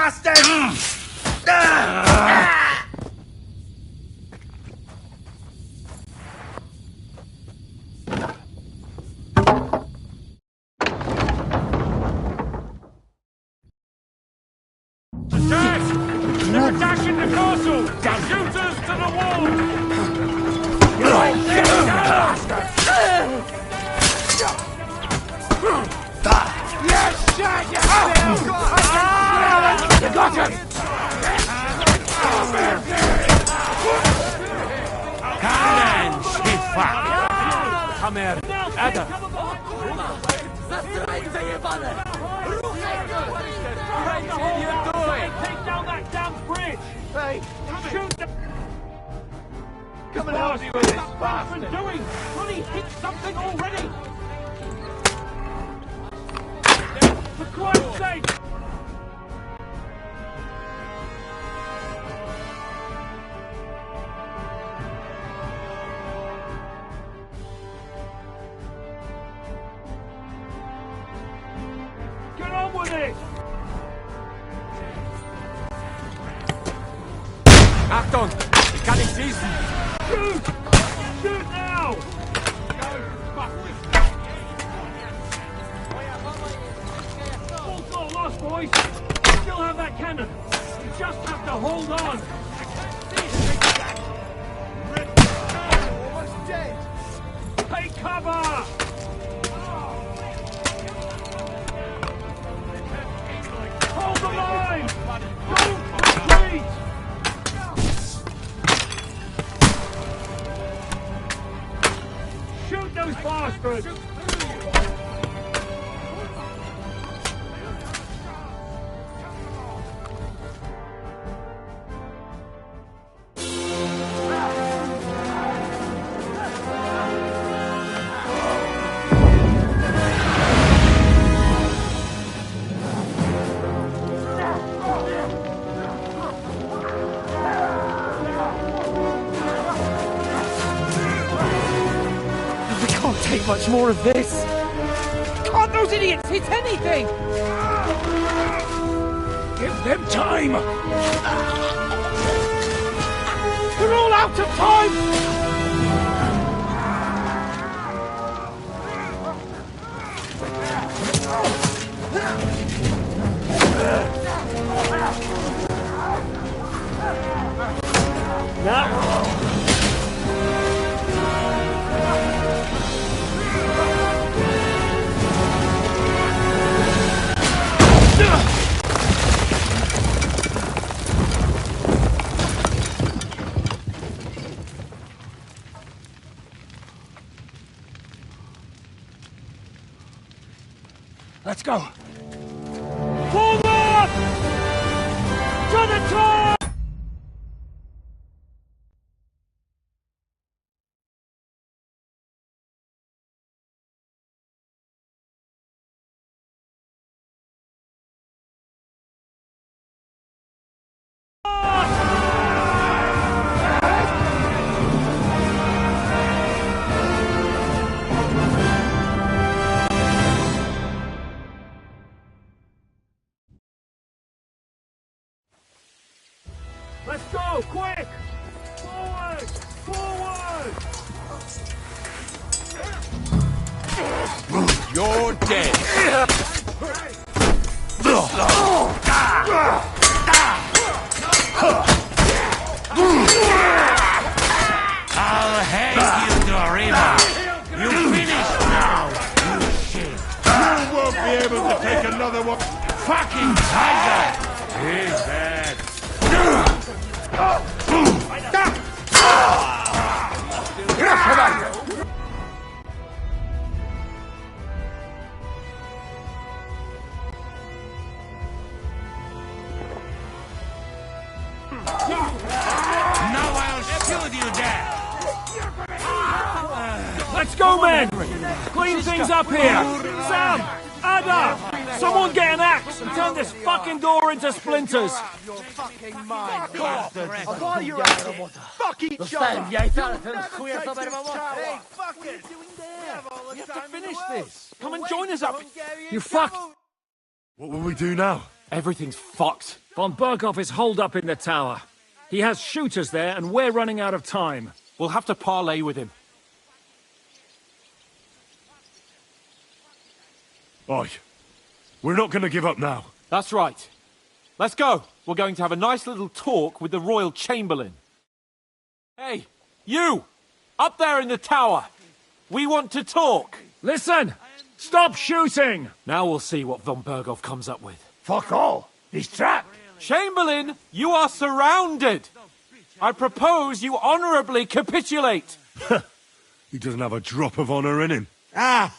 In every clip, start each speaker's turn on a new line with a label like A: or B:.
A: bastard!
B: They're attacking the castle! Shooters to the wall!
A: Yes, shot you! You got him!
B: Come here, Adam. Take down that damn bridge!
A: Hey,
B: Shoot them!
A: come and help me with this
B: What's
A: bastard!
B: he doing? Bloody hit something already! For Christ's sake! Get on with it!
C: Achtung! Ich kann nicht schießen!
B: Shoot! Shoot now! All's not lost, boys! You still have that cannon! You just have to hold on!
A: Almost dead!
B: Take cover! Hold the line! Don't retreat! Shoot those bastards!
D: We can't take much more of this! Can't those idiots hit anything?
A: Give them time!
D: They're all out of time!
A: Let's go!
B: Forward! To the top! Let's go, quick! Forward! Forward!
C: You're dead!
E: I'll hang you to a river. You finished now, you shit.
C: You won't be able to take another one!
E: Fucking tiger! He's dead. Now I'll shoot you dead.
B: Let's go, men! Clean things up here! Sam! Ada! Someone get an axe and turn this fucking door into splinters!
A: Your fucking mind, bastard! I'll buy your ass in. Fuck each other! Hey, fuck it!
B: We have to finish this! Come and join us up! You fuck!
C: What will we do now?
B: Everything's fucked. Von Berghoff is holed up in the tower. He has shooters there, and we're running out of time. We'll have to parley with him.
C: Oi. We're not gonna give up now.
B: That's right. Let's go. We're going to have a nice little talk with the Royal Chamberlain. Hey, you! Up there in the tower! We want to talk! Listen! Stop shooting! Now we'll see what Von Berghoff comes up with.
A: Fuck all. He's trapped.
B: Chamberlain, you are surrounded! I propose you honourably capitulate!
C: He doesn't have a drop of honor in him.
E: Ah!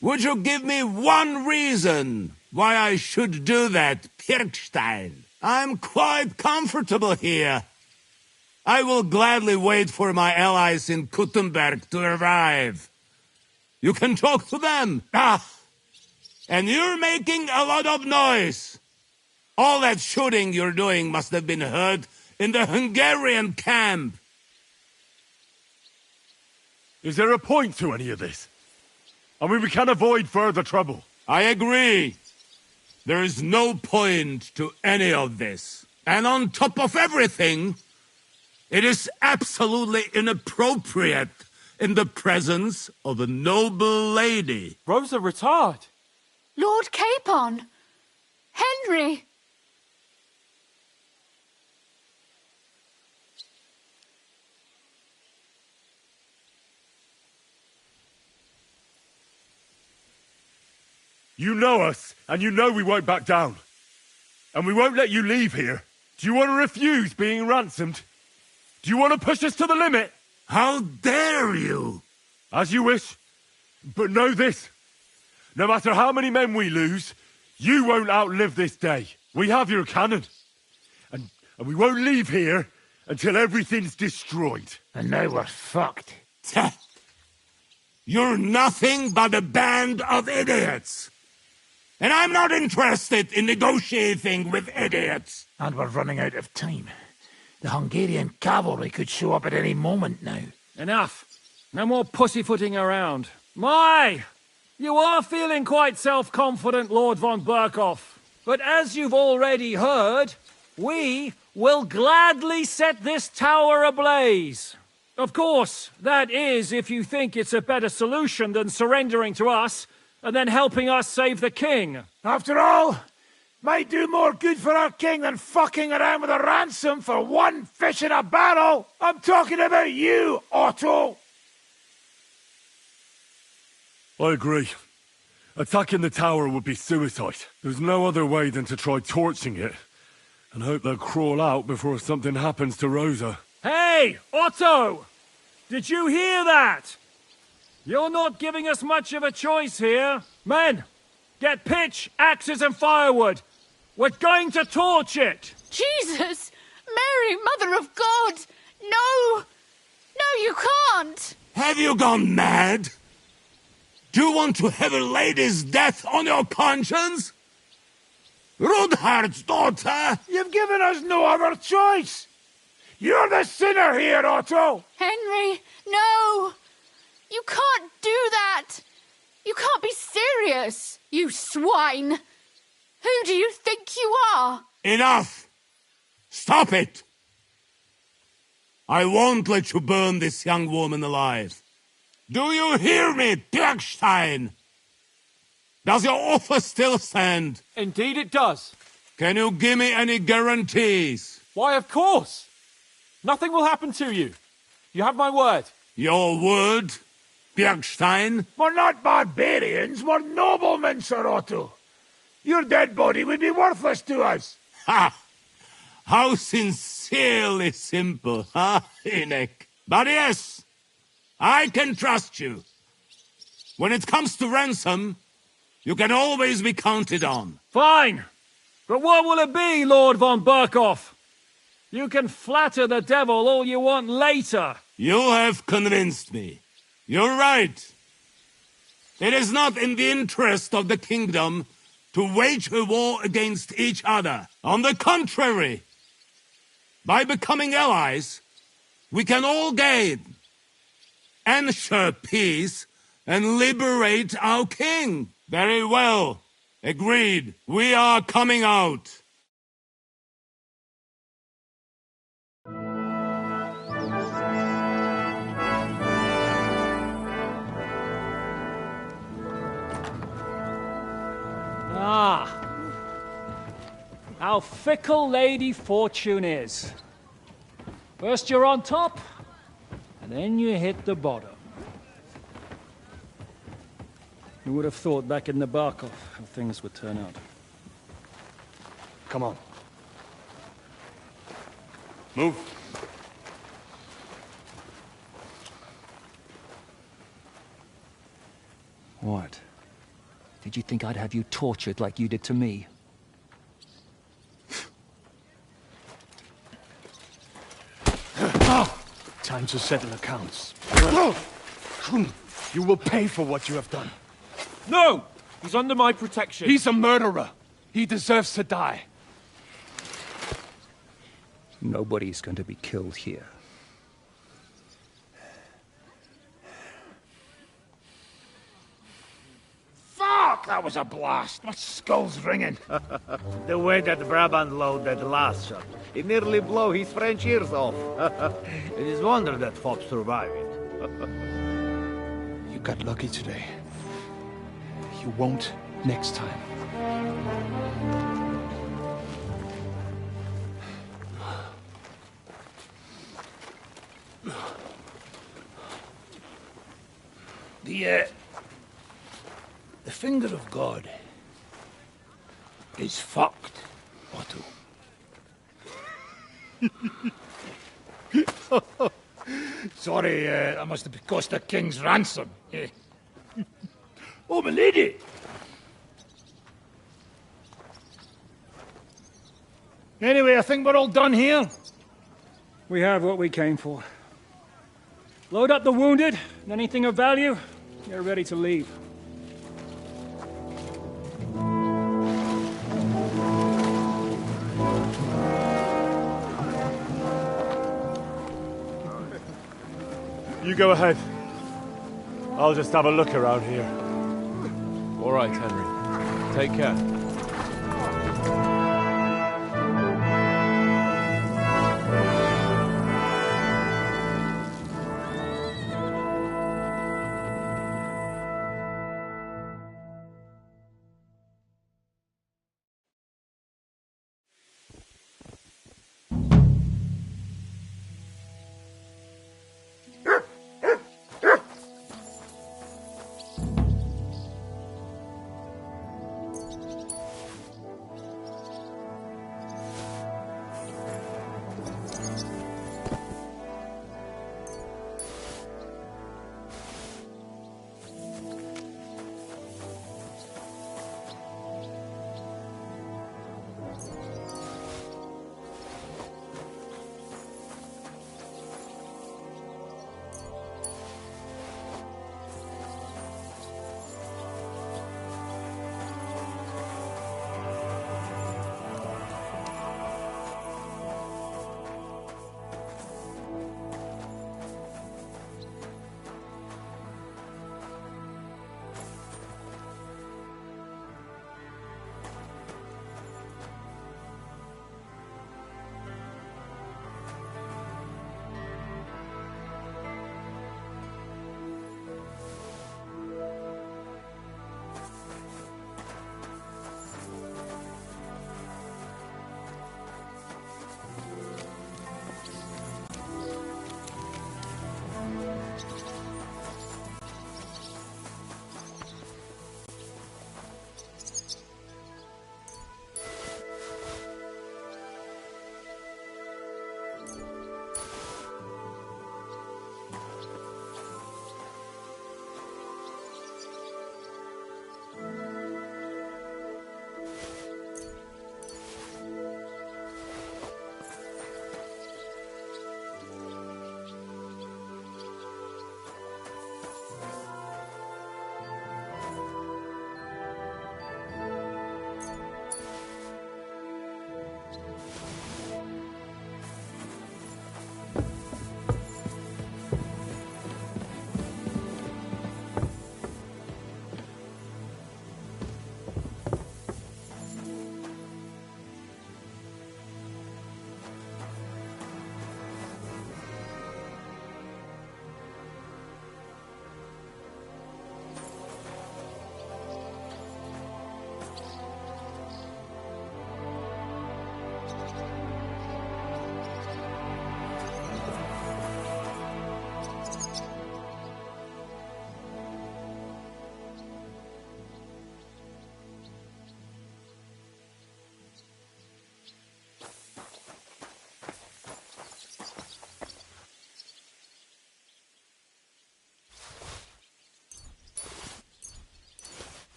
E: Would you give me one reason why I should do that, Pirkstein? I'm quite comfortable here. I will gladly wait for my allies in Kuttenberg to arrive. You can talk to them. Ah! And you're making a lot of noise. All that shooting you're doing must have been heard in the Hungarian camp.
C: Is there a point to any of this? I mean, we can avoid further trouble.
E: I agree. There is no point to any of this. And on top of everything, it is absolutely inappropriate in the presence of a noble lady.
B: Rosa Retard!
F: Lord Capon! Henry!
C: You know us, and you know we won't back down. And we won't let you leave here. Do you want to refuse being ransomed? Do you want to push us to the limit?
E: How dare you!
C: As you wish. But know this. No matter how many men we lose, you won't outlive this day. We have your cannon. And we won't leave here until everything's destroyed.
A: And now we're fucked.
E: You're nothing but a band of idiots. And I'm not interested in negotiating with idiots.
A: And we're running out of time. The Hungarian cavalry could show up at any moment now.
B: Enough. No more pussyfooting around. My! You are feeling quite self-confident, Lord von Berghoff. But as you've already heard, we will gladly set this tower ablaze. Of course, that is if you think it's a better solution than surrendering to us and then helping us save the king.
A: After all, might do more good for our king than fucking around with a ransom for one fish in a barrel. I'm talking about you, Otto.
C: I agree. Attacking the tower would be suicide. There's no other way than to try torching it and hope they'll crawl out before something happens to Rosa.
B: Hey, Otto! Did you hear that? You're not giving us much of a choice here. Men, get pitch, axes and firewood. We're going to torch it!
F: Jesus! Mary, Mother of God! No! No, you can't!
E: Have you gone mad? Do you want to have a lady's death on your conscience? Rudhard's daughter!
A: You've given us no other choice. You're the sinner here, Otto.
F: Henry, no! You can't do that! You can't be serious, you swine! Who do you think you are?
E: Enough! Stop it! I won't let you burn this young woman alive. Do you hear me, Pirkstein? Does your offer still stand?
B: Indeed it does.
E: Can you give me any guarantees?
B: Why, of course. Nothing will happen to you. You have my word.
E: Your word, Pirkstein?
A: We're not barbarians, we're noblemen, Sir Otto. Your dead body would be worthless to us.
E: Ha! How sincerely simple, huh, Enoch? But yes, I can trust you. When it comes to ransom, you can always be counted on.
B: Fine. But what will it be, Lord von Berghoff? You can flatter the devil all you want later.
E: You have convinced me. You're right. It is not in the interest of the kingdom to wage a war against each other. On the contrary, by becoming allies, we can all gain, ensure peace, and liberate our king. Very well. Agreed. We are coming out.
B: Ah. How fickle Lady Fortune is. First you're on top, and then you hit the bottom. Who would have thought back in the Barkov how things would turn out?
C: Come on. Move.
B: What? Did you think I'd have you tortured like you did to me?
C: Time to settle accounts. You will pay for what you have done.
D: No! He's under my protection.
C: He's a murderer. He deserves to die.
B: Nobody's going to be killed here.
A: Fuck! That was a blast. My skull's ringing.
G: The way that Brabant loaded the last shot, it nearly blew his French ears off. It is wonder that Fopp survived it.
C: You got lucky today. You won't next time.
A: The finger of God is fucked, Otto. Sorry, that must have cost a king's ransom. Oh, my lady! Anyway, I think we're all done here.
B: We have what we came for. Load up the wounded, and anything of value, you're ready to leave.
C: You go ahead. I'll just have a look around here.
D: All right, Henry. Take care.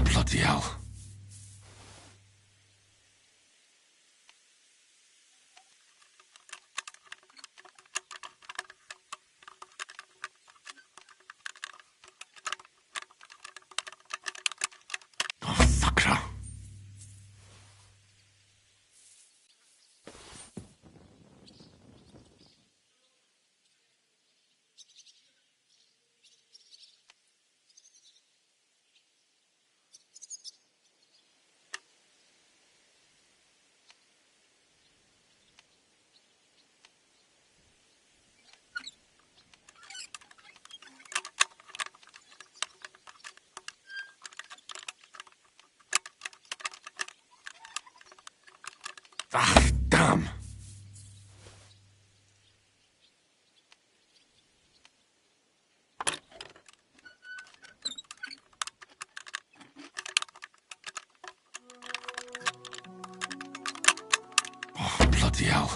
E: Bloody hell. Oh, sakra. Ah, damn. Oh, bloody hell.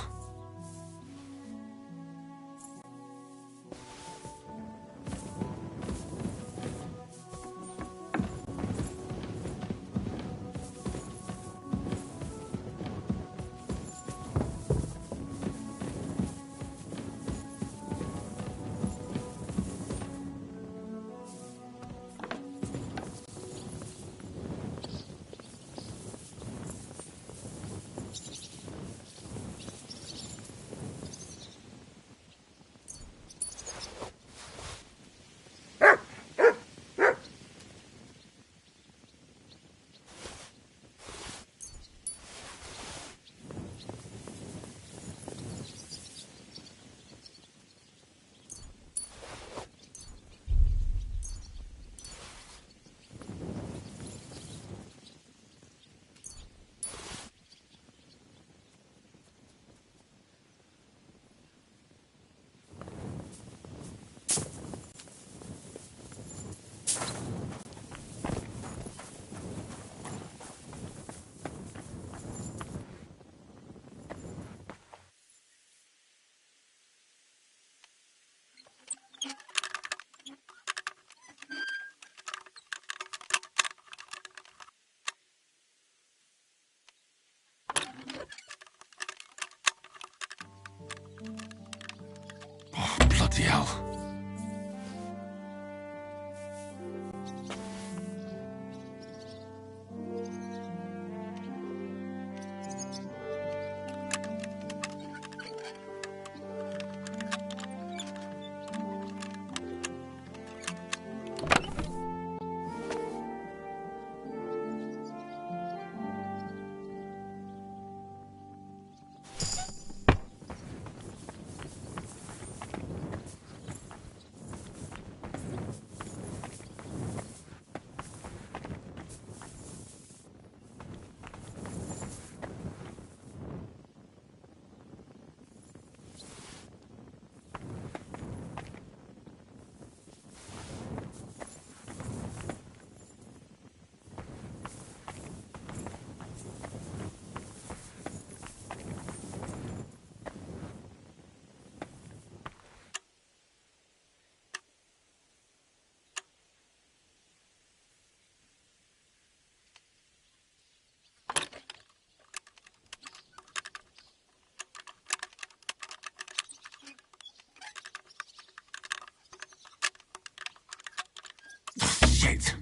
E: Shit!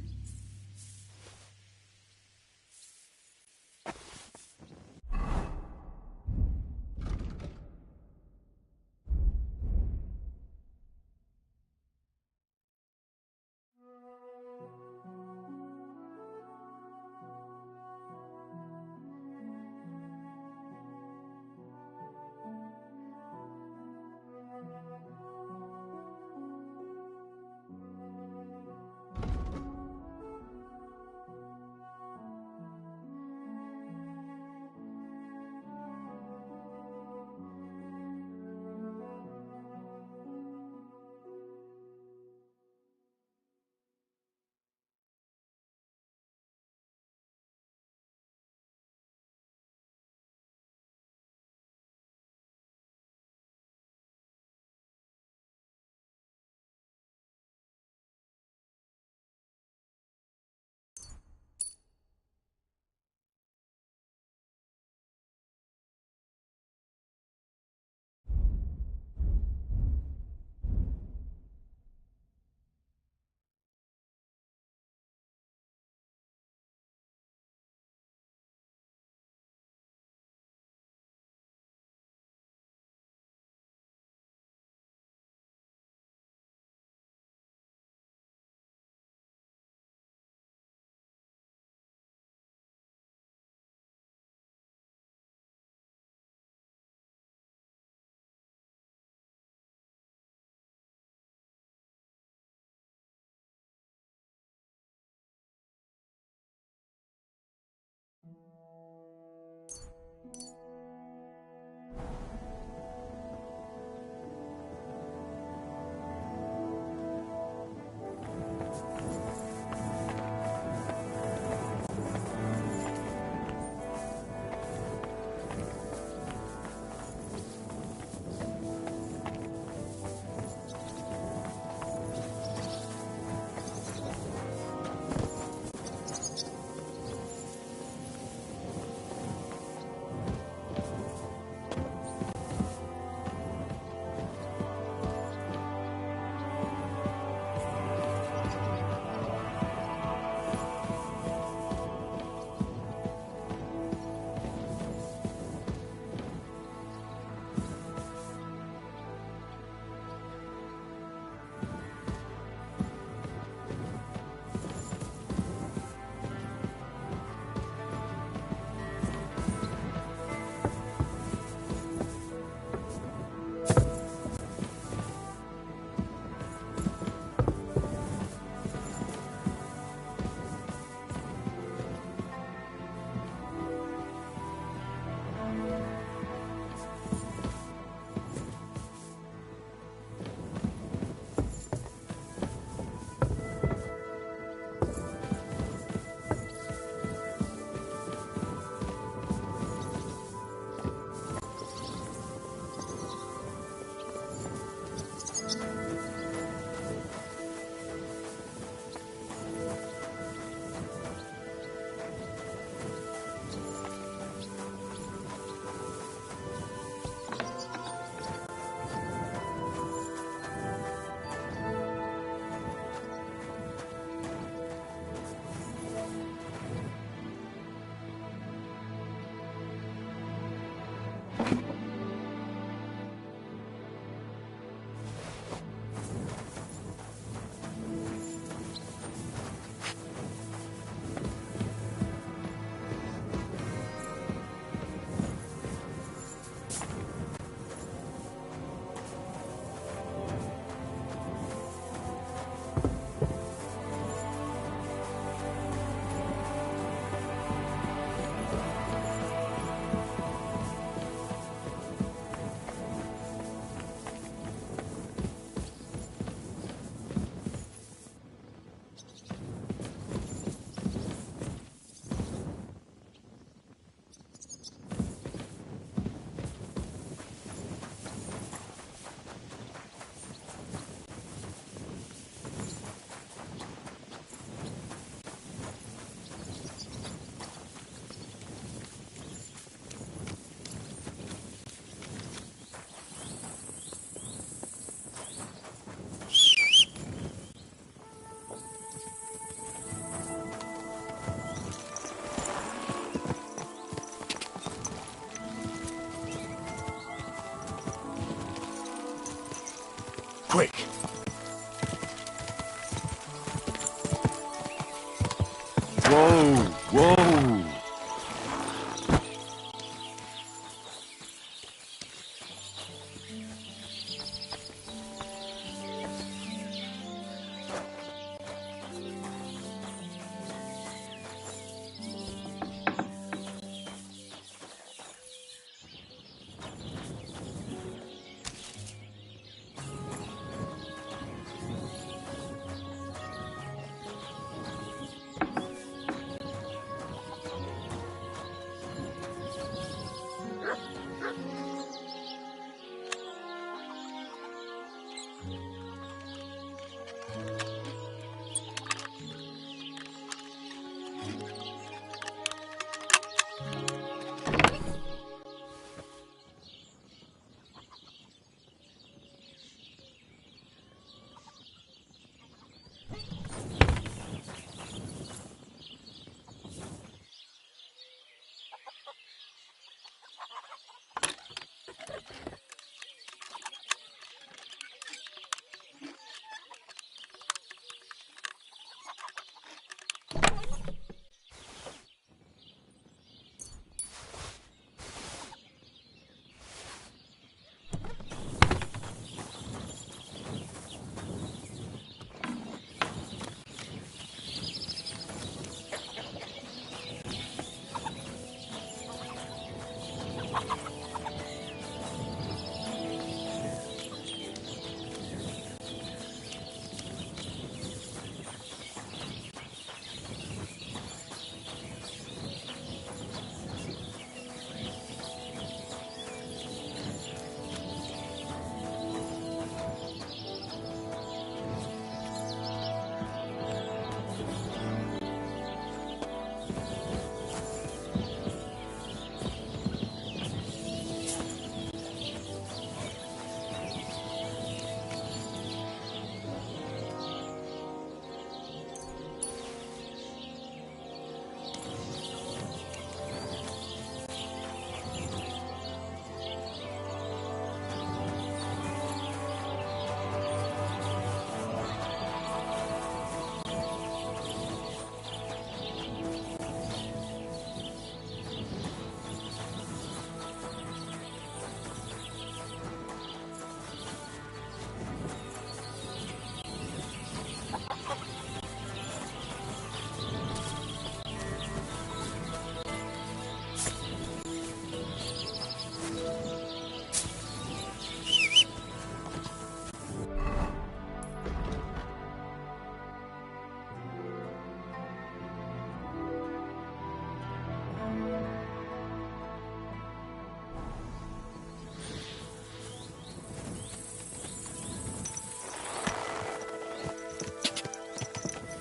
C: Whoa, whoa.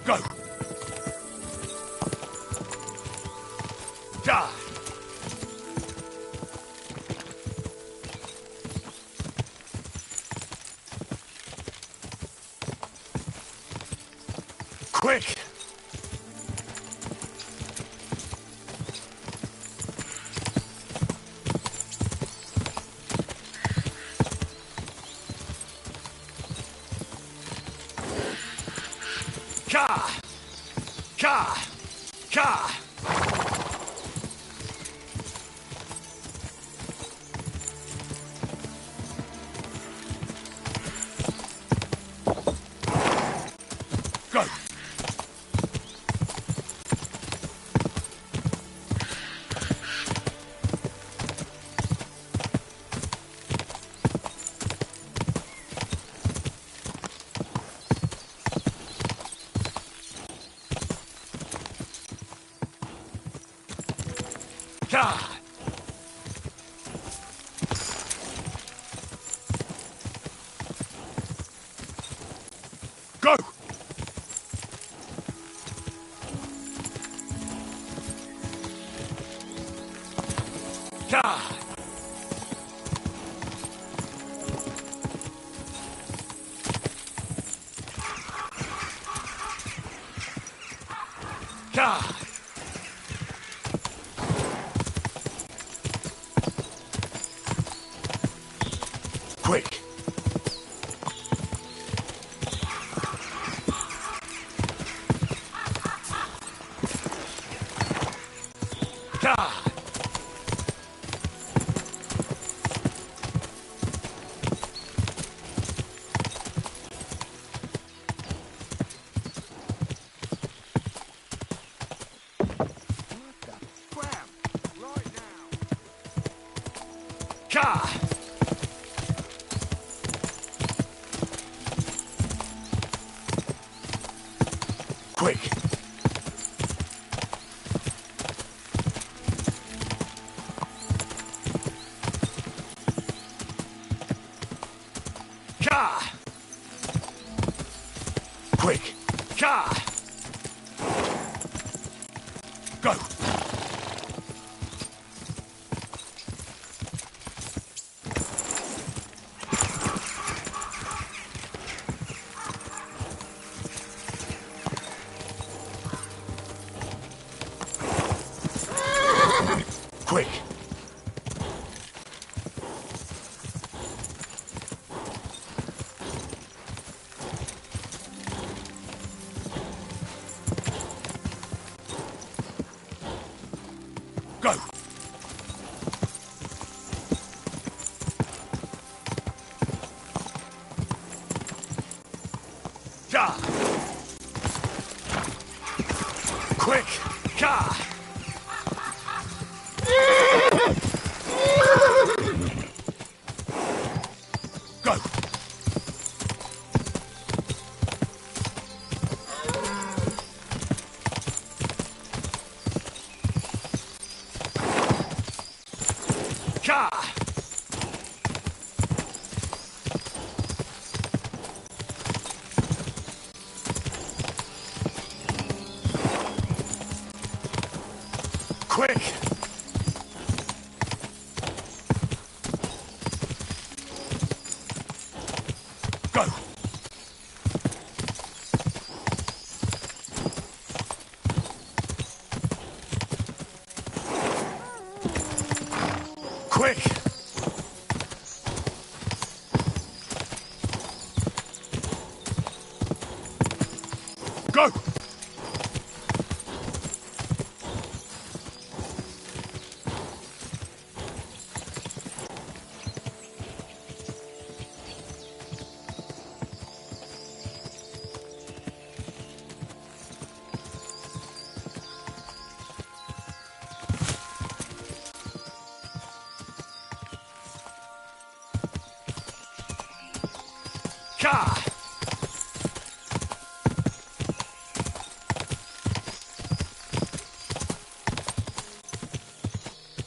A: Go! Die! Quick! Ka! Ka! Ka! Go! Ka! Go! Ka! Ka! Quick!
C: Ka! Ka! Quick! Ka! Quick! Ka! Go! Quick! Go! Ka! Quick! Ka! Go! Ka! Quick! Go! Quick! Go! Ka!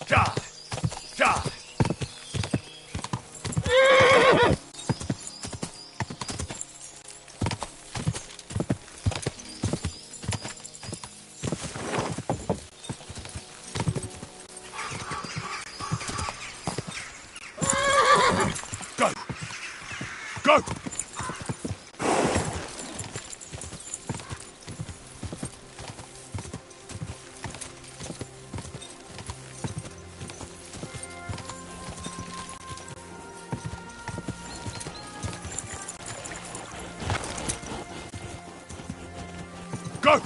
C: Ka! Ka! Go! Go! Go!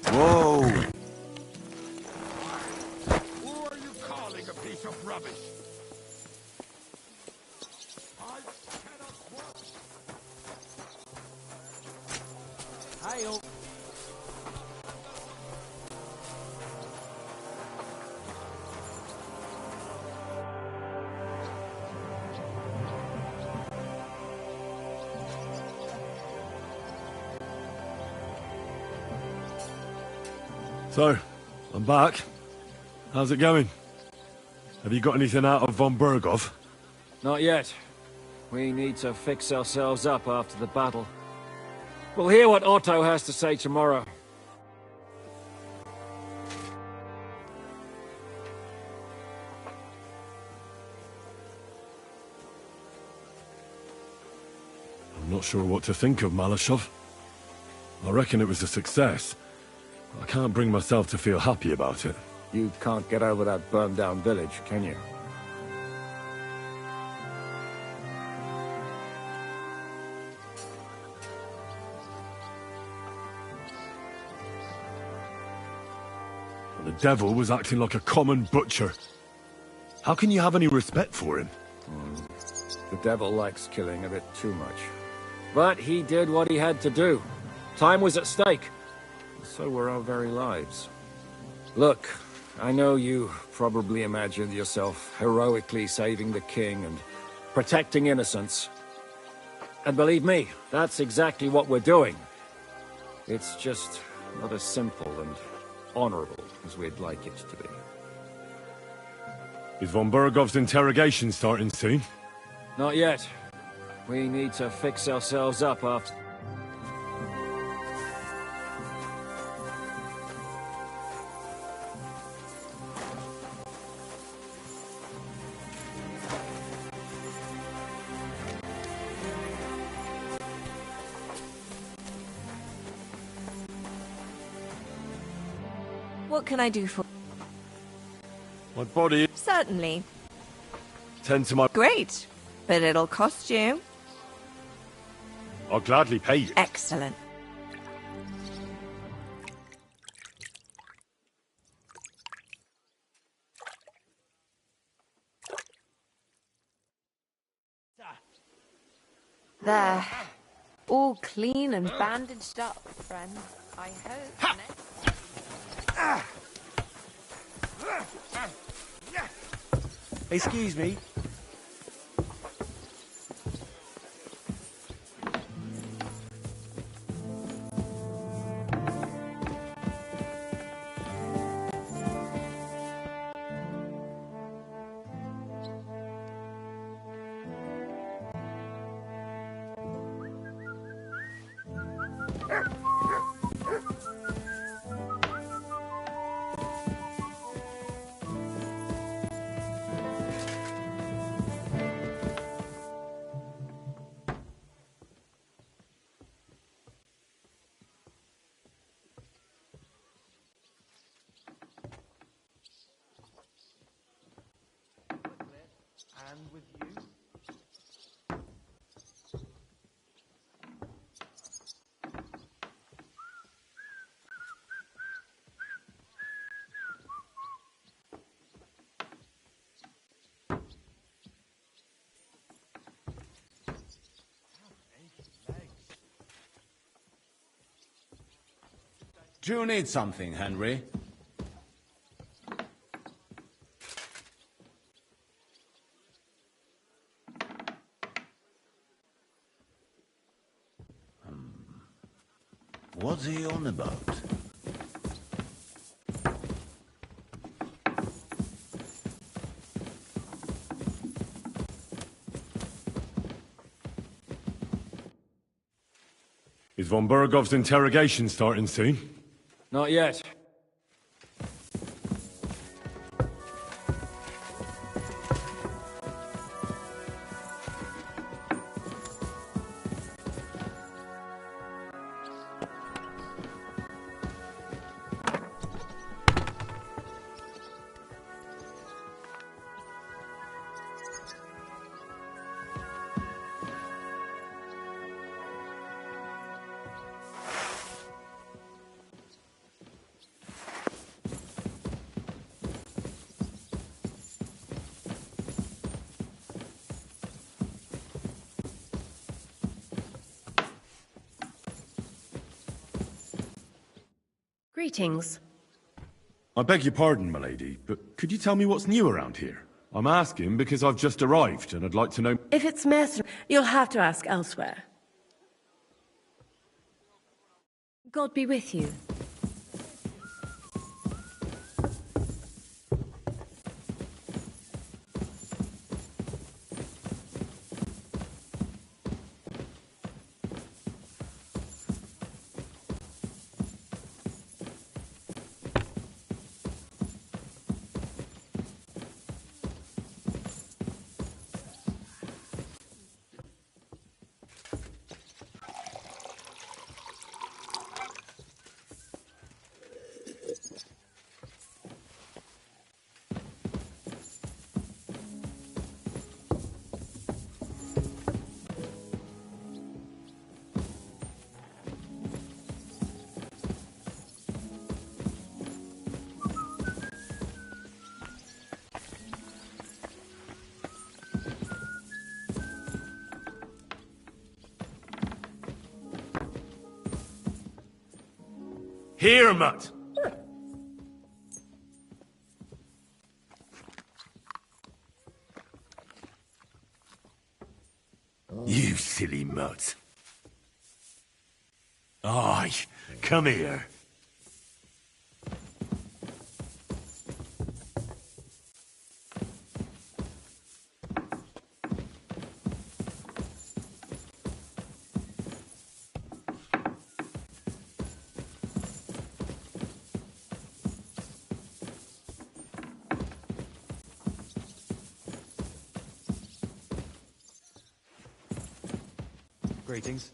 C: Whoa!
A: Who are you calling a piece of rubbish? I cannot work.
D: Hail.
C: So, I'm back. How's it going? Have you got anything out of von Berghoff?
B: Not yet. We need to fix ourselves up after the battle. We'll hear what Otto has to say tomorrow.
C: not sure what to think of Malashov. I reckon it was a success. I can't bring myself to feel happy about it.
B: You can't get over that burned-down village, can you?
C: The devil was acting like a common butcher. How can you have any respect for him?
B: The devil likes killing a bit too much. But he did what he had to do. Time was at stake. So were our very lives. Look, I know you probably imagined yourself heroically saving the king and protecting innocents. And believe me, that's exactly what we're doing. It's just not as simple and honorable as we'd like it to be.
C: Is von Burgov's interrogation starting soon?
B: Not yet. We need to fix ourselves up after...
H: What can I do for...
C: My body...
H: Certainly.
C: Tend to my...
H: Great. But it'll cost you.
C: I'll gladly pay you.
H: Excellent.
I: There. All clean and bandaged up, friend. I hope...
A: Excuse me. And with you?
E: Do you need something, Henry? What's he on about?
C: Is von Burgov's interrogation starting soon?
B: Not yet.
J: Greetings.
C: I beg your pardon, milady, but could you tell me what's new around here? I'm asking because I've just arrived and I'd like to know...
J: If it's mercenary, you'll have to ask elsewhere. God be with you.
C: Here, Mutt. You silly mutt. Aye, come here.
B: Greetings.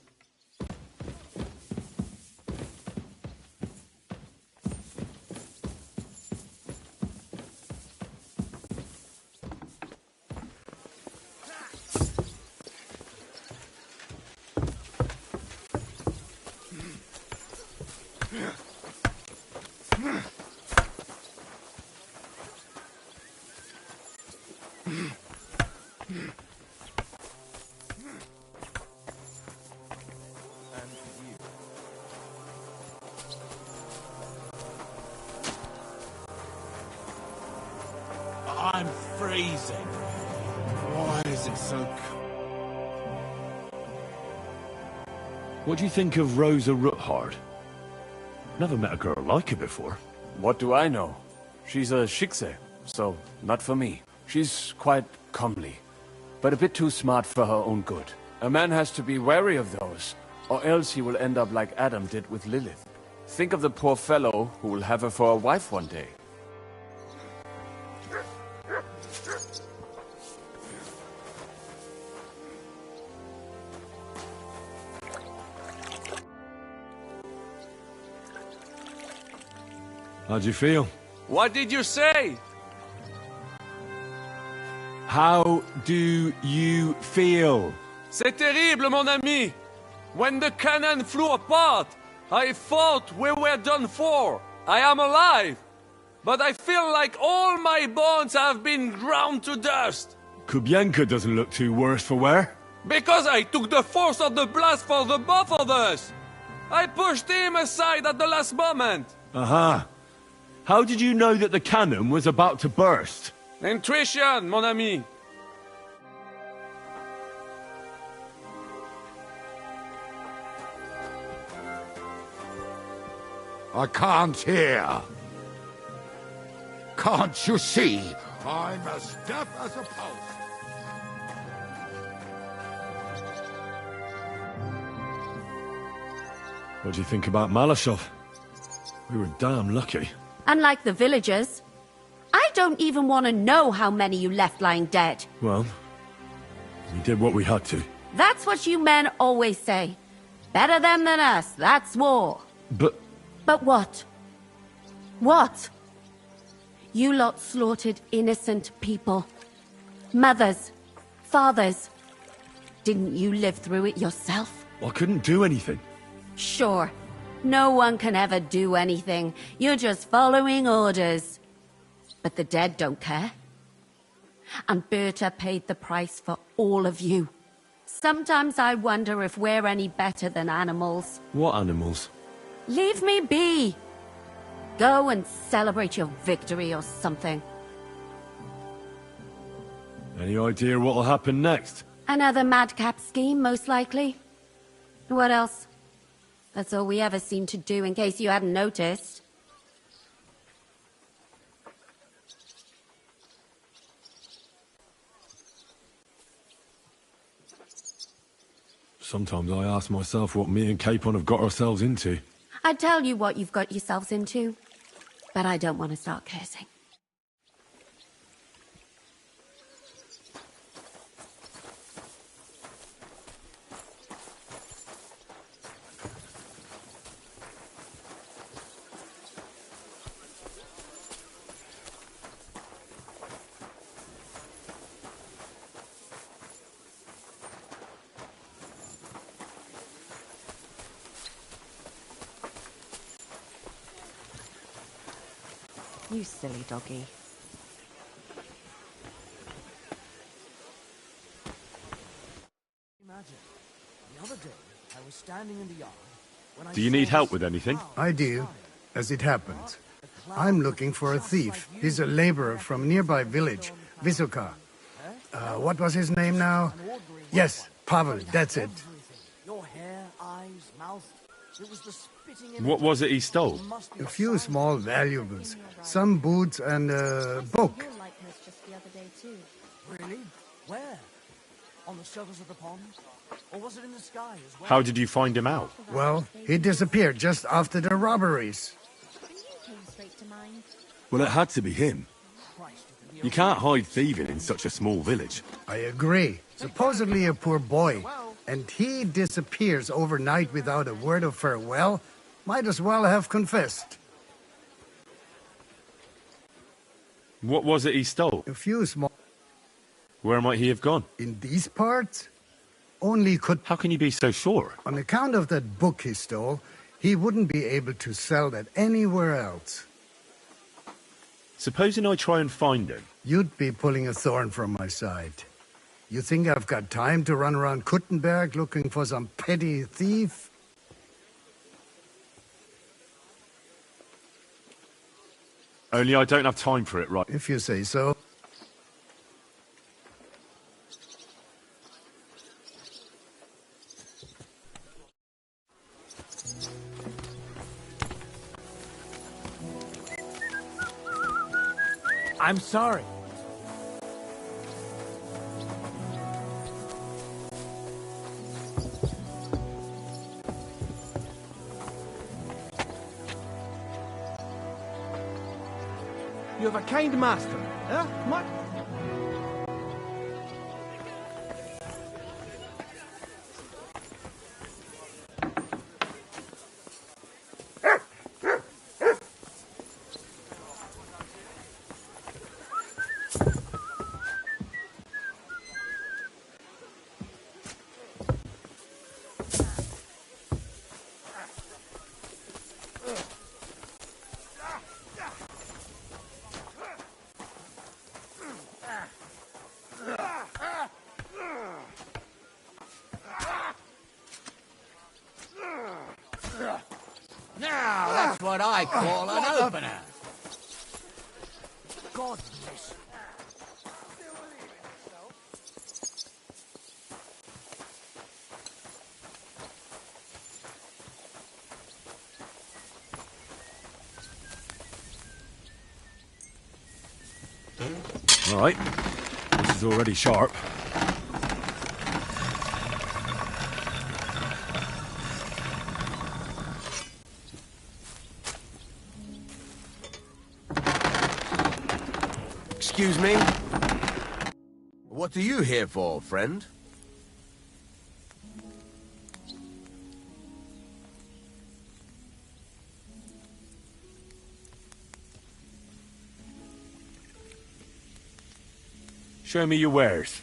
E: I'm freezing. Why is it so
C: What do you think of Rosa Ruthard? Never met a girl like her before.
K: What do I know? She's a Shikse, so not for me. She's quite comely, but a bit too smart for her own good. A man has to be wary of those, or else he will end up like Adam did with Lilith. Think of the poor fellow who will have her for a wife one day.
C: How'd you feel?
K: What did you say?
C: How do you feel?
K: C'est terrible, mon ami! When the cannon flew apart, I thought we were done for. I am alive, but I feel like all my bones have been ground to dust.
C: Kubyanka doesn't look too worse for wear.
K: Because I took the force of the blast for the both of us. I pushed him aside at the last moment.
C: Aha. How did you know that the cannon was about to burst?
K: Intuition, mon ami.
A: I can't hear. Can't you see? I'm as deaf as a post.
C: What do you think about Malashov? We were damn lucky.
L: Unlike the villagers, I don't even want to know how many you left lying dead.
C: Well, we did what we had to.
L: That's what you men always say. Better them than us, that's war.
C: But...
L: But what? What? You lot slaughtered innocent people. Mothers. Fathers. Didn't you live through it yourself?
C: I couldn't do anything.
L: Sure. No one can ever do anything. You're just following orders. But the dead don't care. And Berta paid the price for all of you. Sometimes I wonder if we're any better than animals.
C: What animals?
L: Leave me be. Go and celebrate your victory or something.
C: Any idea what'll happen next?
L: Another madcap scheme, most likely. What else? That's all we ever seem to do, in case you hadn't noticed.
C: Sometimes I ask myself what me and Capon have got ourselves into.
L: I'd tell you what you've got yourselves into, but I don't want to start cursing.
I: You silly doggy.
M: Imagine, the other day I was standing in the yard when
C: Do you need help with anything?
A: I do.
M: As it happens, I'm looking for a thief. He's a laborer from a nearby village, Visoka. What was his name now? Yes, Pavel, that's it.
N: Your hair, eyes, mouth. It was the spitting
C: What was it he stole?
M: A few small valuables, some boots and a book.
N: Really? Where? On the surface of the pond? Or was it in the sky as well?
C: How did you find him out?
M: Well, he disappeared just after the robberies.
C: Well, it had to be him. You can't hide thieving in such a small village.
M: I agree. Supposedly a poor boy. And he disappears overnight without a word of farewell. Might as well have confessed.
C: What was it he stole?
M: A few small...
C: Where might he have gone?
M: In these parts? Only could...
C: How can you be so sure?
M: On account of that book he stole, he wouldn't be able to sell that anywhere else.
C: Supposing I try and find him?
M: You'd be pulling a thorn from my side. You think I've got time to run around Kuttenberg looking for some petty thief?
C: Only I don't have time for it, right?
M: If you say so.
D: I'm sorry. You have a kind master, eh? What?
E: Now, that's what I call an opener.
N: God bless
C: All right. This is already sharp.
O: Excuse me? What are you here for, friend?
C: Show me your wares.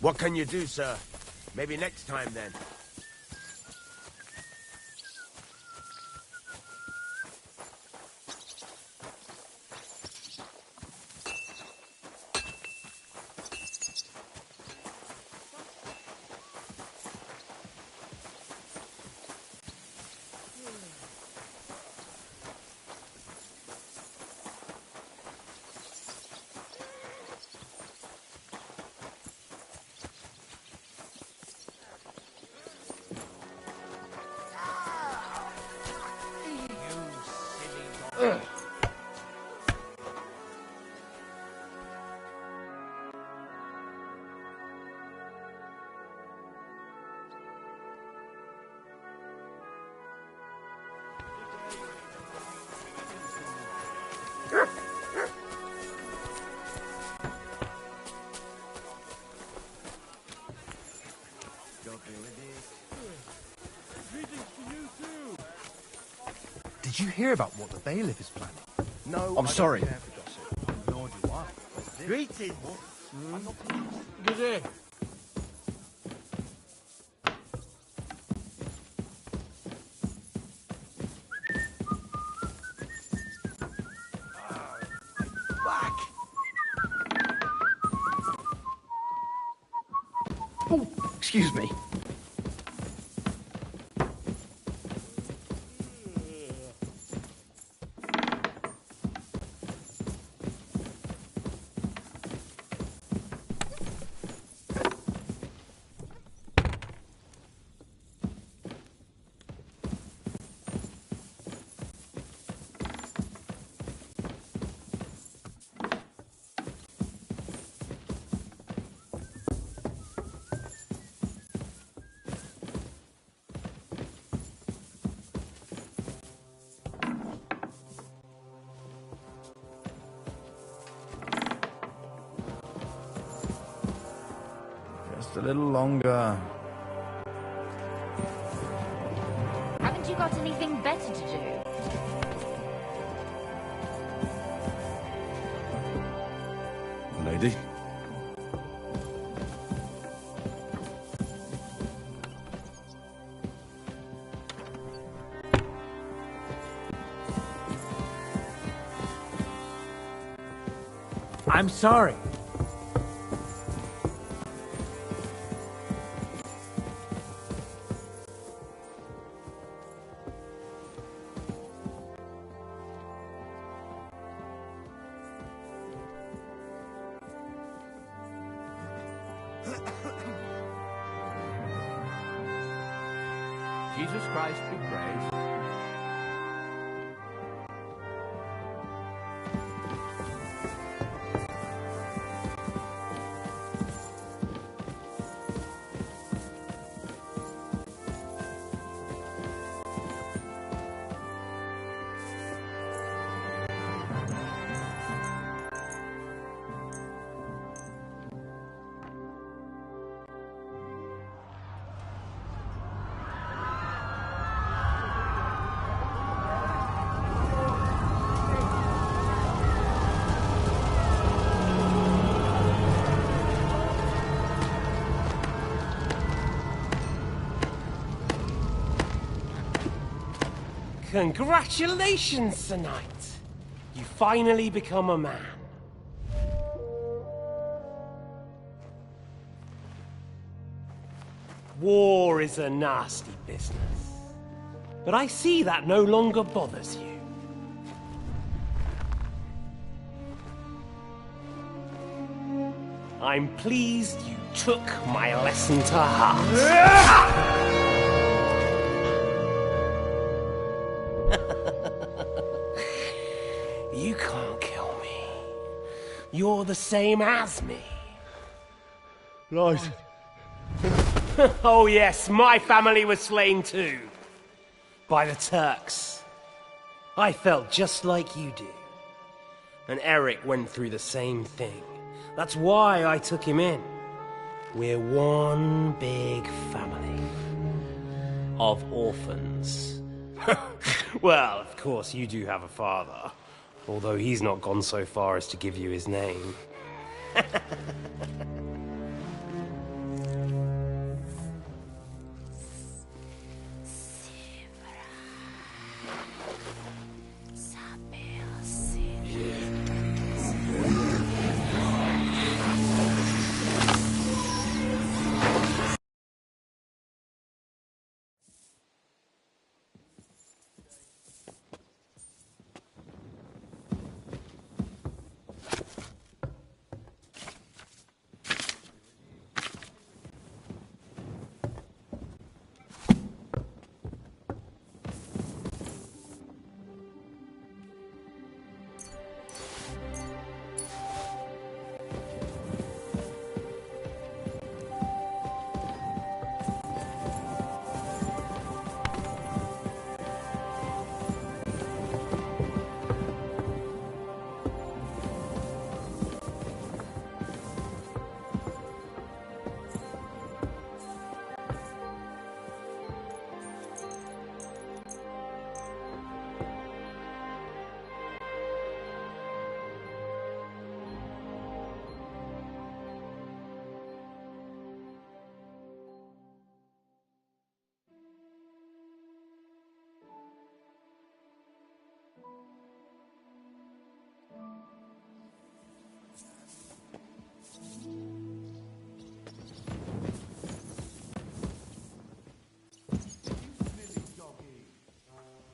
O: What can you do, sir? Maybe next time, then.
P: Did you hear about what the bailiff is planning?
O: No,
P: I'm sorry.
O: Nor do I. Greetings.
B: Good day.
P: Oh, excuse me. Just a little longer.
I: Haven't you got anything better to do?
C: Lady?
A: I'm sorry.
O: Jesus Christ be praised.
Q: Congratulations, Sir Knight. You finally become a man. War is a nasty business. But I see that no longer bothers you. I'm pleased you took my lesson to heart. You can't kill me. You're the same as me.
C: Right.
Q: Oh yes, my family was slain too. By the Turks. I felt just like you do. And Eric went through the same thing. That's why I took him in. We're one big family. Of orphans. Well, of course, you do have a father. Although he's not gone so far as to give you his name.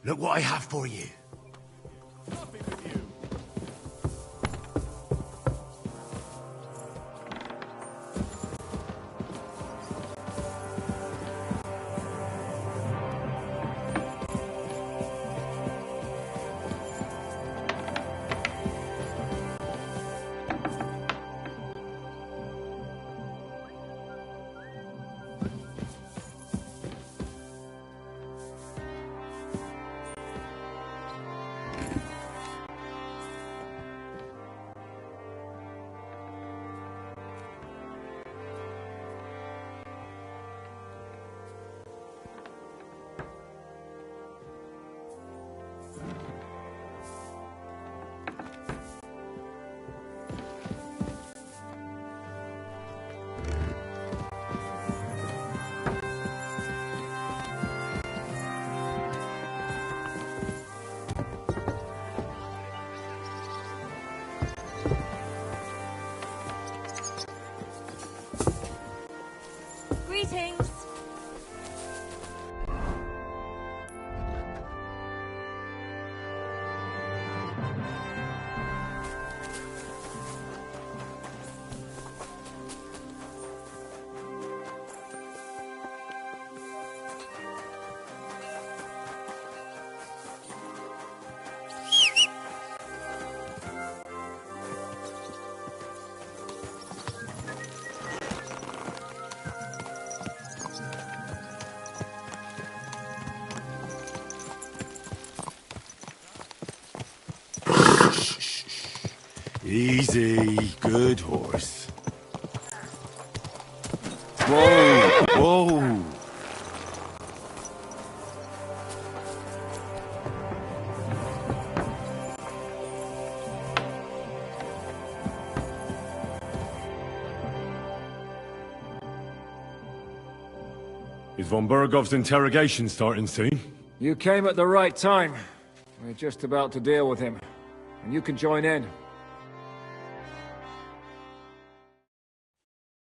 O: Look what I have for you.
J: Greetings.
C: Easy, good horse. Whoa, whoa. Is von Bergov's interrogation starting soon?
B: You came at the right time. We're just about to deal with him. And you can join in.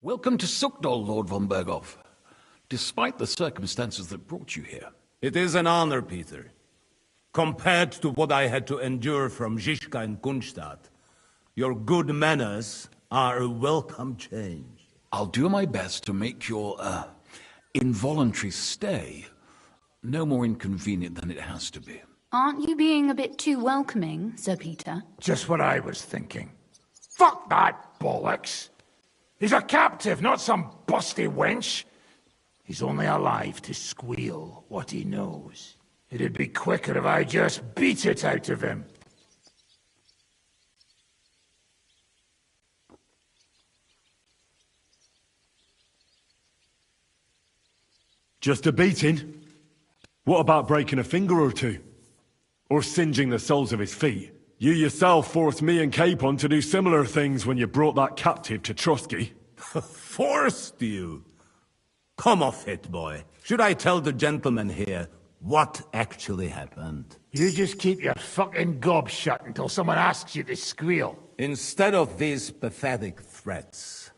R: Welcome to Sukdol, Lord von Bergov. Despite the circumstances that brought you here.
E: It is an honor, Peter. Compared to what I had to endure from Zizka and Kunstadt, your good manners are a welcome change.
R: I'll do my best to make your, involuntary stay no more inconvenient than it has to be.
F: Aren't you being a bit too welcoming, Sir Peter?
A: Just what I was thinking. Fuck that bollocks! He's a captive, not some busty wench. He's only alive to squeal what he knows. It'd be quicker if I just beat it out of him.
C: Just a beating? What about breaking a finger or two? Or singeing the soles of his feet? You yourself forced me and Capon to do similar things when you brought that captive to Trotsky.
E: Forced you? Come off it, boy. Should I tell the gentleman here what actually happened?
A: You just keep your fucking gob shut until someone asks you to squeal.
E: Instead of these pathetic threats,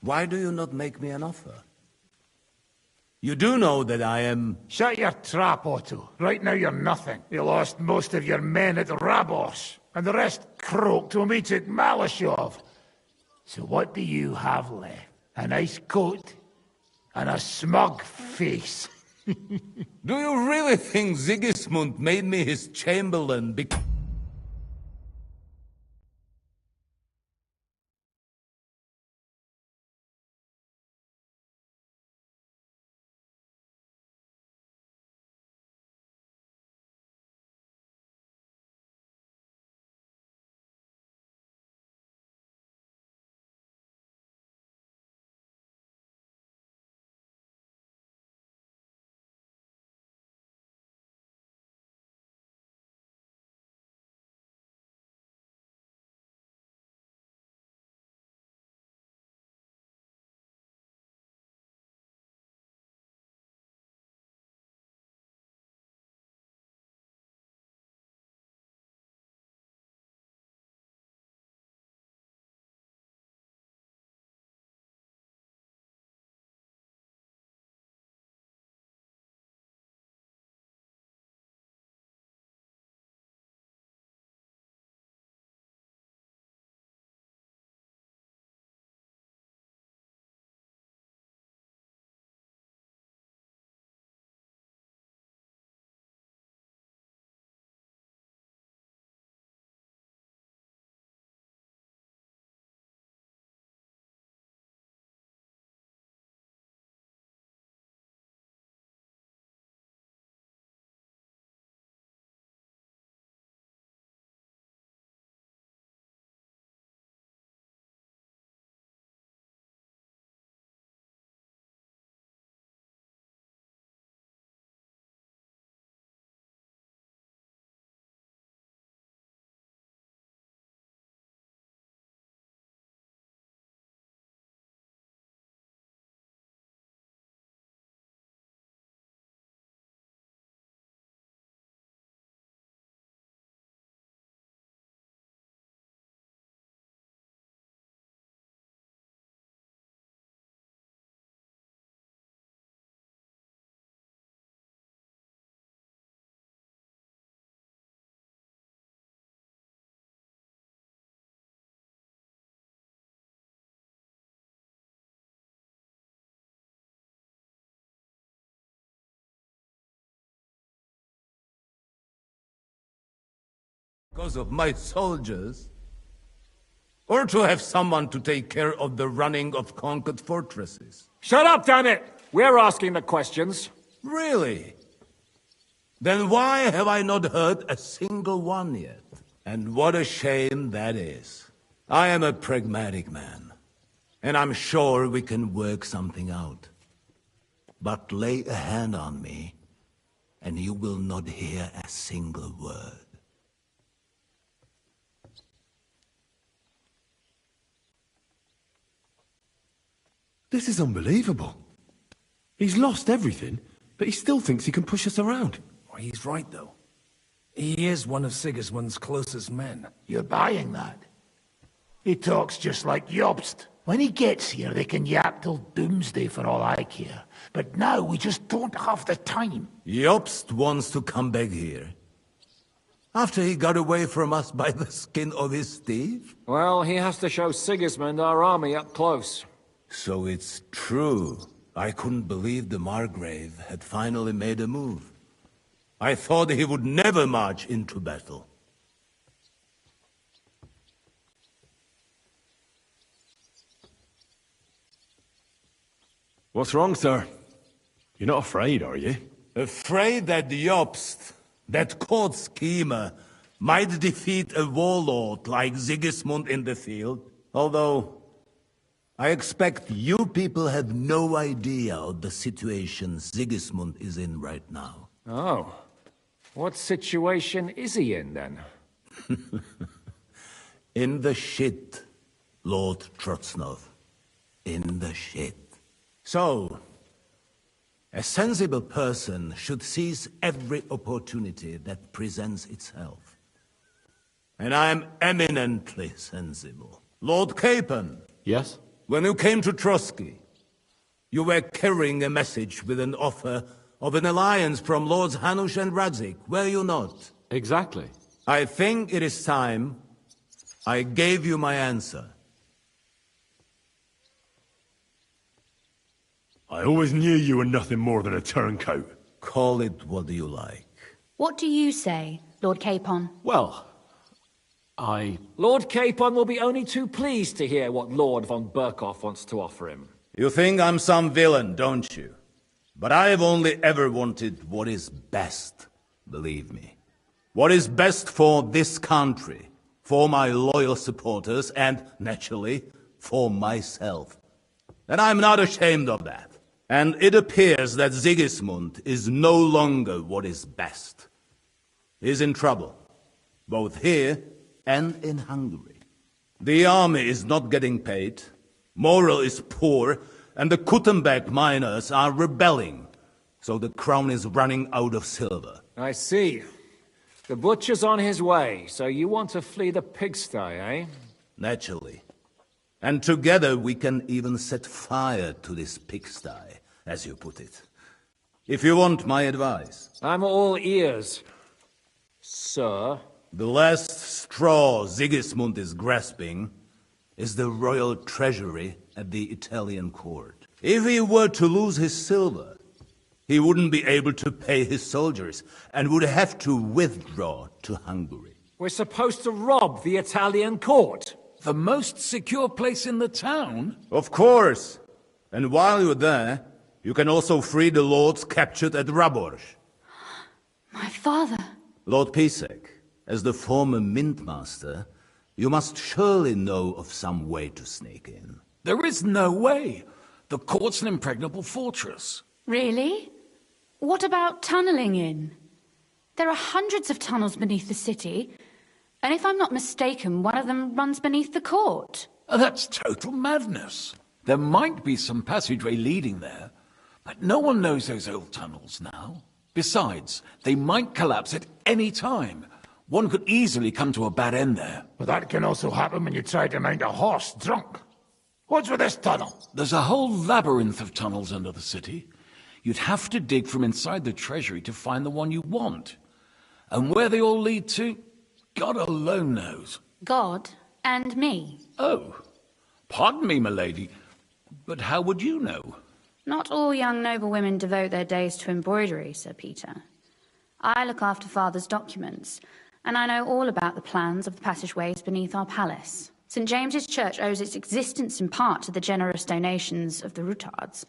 E: why do you not make me an offer? You do know that I am...
A: Shut your trap, Otto. Right now you're nothing. You lost most of your men at Rabos, and the rest croaked when we took Malashov. So what do you have left? A nice coat and a smug face.
E: Do you really think Sigismund made me his chamberlain because... because of my soldiers, or to have someone to take care of the running of conquered fortresses.
B: Shut up, damn it! We're asking the questions.
E: Really? Then why have I not heard a single one yet? And what a shame that is. I am a pragmatic man, and I'm sure we can work something out. But lay a hand on me, and you will not hear a single word.
C: This is unbelievable. He's lost everything, but he still thinks he can push us around.
N: Well, he's right, though. He is one of Sigismund's closest men.
A: You're buying that? He talks just like Jobst. When he gets here, they can yap till doomsday for all I care. But now we just don't have the time.
E: Jobst wants to come back here. After he got away from us by the skin of his teeth?
B: Well, he has to show Sigismund our army up close.
E: So it's true. I couldn't believe the Margrave had finally made a move. I thought he would never march into battle.
C: What's wrong, sir? You're not afraid, are you?
E: Afraid that Jobst, that court schemer, might defeat a warlord like Sigismund in the field? Although, I expect you people have no idea of the situation Sigismund is in right now.
B: Oh. What situation is he in, then?
E: In the shit, Lord Trotznov. In the shit. So, a sensible person should seize every opportunity that presents itself. And I am eminently sensible. Lord Capon.
C: Yes?
E: When you came to Trotsky, you were carrying a message with an offer of an alliance from Lords Hanush and Radzik, were you not?
K: Exactly.
E: I think it is time I gave you my answer.
C: I always knew you were nothing more than a turncoat.
E: Call it what you like.
F: What do you say, Lord Capon?
K: Well,
B: Lord Capon will be only too pleased to hear what Lord von Berkoff wants to offer him.
E: You think I'm some villain, don't you? But I have only ever wanted what is best, believe me. What is best for this country, for my loyal supporters, and, naturally, for myself. And I'm not ashamed of that. And it appears that Sigismund is no longer what is best. He's in trouble, both here and in Hungary. The army is not getting paid, morale is poor, and the Kuttenberg miners are rebelling, so the crown is running out of silver.
B: I see. The butcher's on his way, so you want to flee the pigsty, eh?
E: Naturally. And together we can even set fire to this pigsty, as you put it. If you want my advice.
B: I'm all ears, sir.
E: The last straw Sigismund is grasping is the royal treasury at the Italian court. If he were to lose his silver, he wouldn't be able to pay his soldiers and would have to withdraw to Hungary.
B: We're supposed to rob the Italian court.
R: The most secure place in the town?
E: Of course. And while you're there, you can also free the lords captured at Raborz.
F: My father.
E: Lord Pisek, as the former mint master, you must surely know of some way to sneak in.
R: There is no way. The court's an impregnable fortress.
F: Really? What about tunneling in? There are hundreds of tunnels beneath the city, and if I'm not mistaken, one of them runs beneath the court.
R: That's total madness. There might be some passageway leading there, but no one knows those old tunnels now. Besides, they might collapse at any time. One could easily come to a bad end there.
A: But that can also happen when you try to mount a horse drunk. What's with this tunnel?
R: There's a whole labyrinth of tunnels under the city. You'd have to dig from inside the treasury to find the one you want. And where they all lead to, God alone knows.
F: God and me.
R: Oh, pardon me, milady, but how would you know?
F: Not all young noble women devote their days to embroidery, Sir Peter. I look after Father's documents,
S: and I know all about the plans of the passageways beneath our palace. St. James's Church owes its existence in part to the generous donations of the Rutards.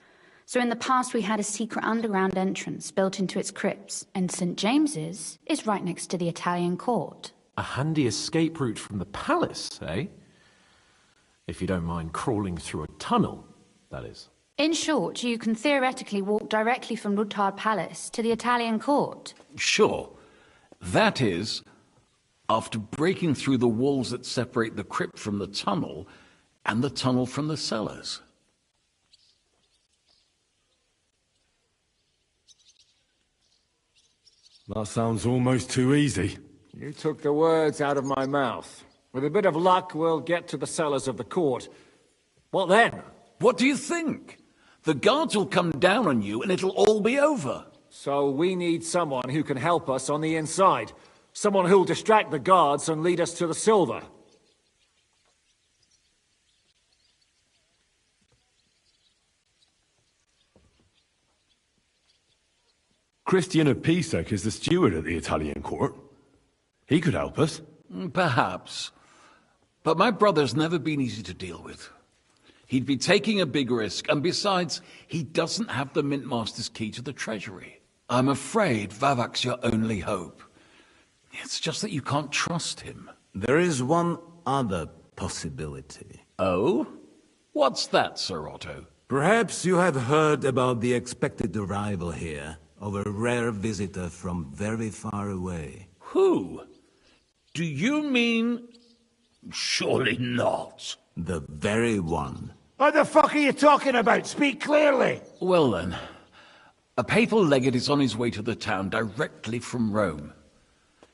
S: So in the past we had a secret underground entrance built into its crypts, and St. James's is right next to the Italian court.
T: A handy escape route from the palace, eh? If you don't mind crawling through a tunnel, that is.
S: In short, you can theoretically walk directly from Rutard Palace to the Italian court.
R: Sure. That is, after breaking through the walls that separate the crypt from the tunnel, and the tunnel from the cellars.
C: That sounds almost too easy.
B: You took the words out of my mouth. With a bit of luck, we'll get to the cellars of the court. What then?
R: What do you think? The guards will come down on you and it'll all be over.
B: So we need someone who can help us on the inside. Someone who'll distract the guards and lead us to the silver.
C: Christian of Pisac is the steward at the Italian court. He could help us.
R: Perhaps. But my brother's never been easy to deal with. He'd be taking a big risk, and besides, he doesn't have the Mint Master's key to the treasury. I'm afraid Vavak's your only hope. It's just that you can't trust him.
E: There is one other possibility.
R: Oh? What's that, Sir Otto?
E: Perhaps you have heard about the expected arrival here of a rare visitor from very far away.
R: Who? Do you mean... Surely not.
E: The very one.
A: What the fuck are you talking about? Speak clearly.
R: Well then, a papal legate is on his way to the town directly from Rome.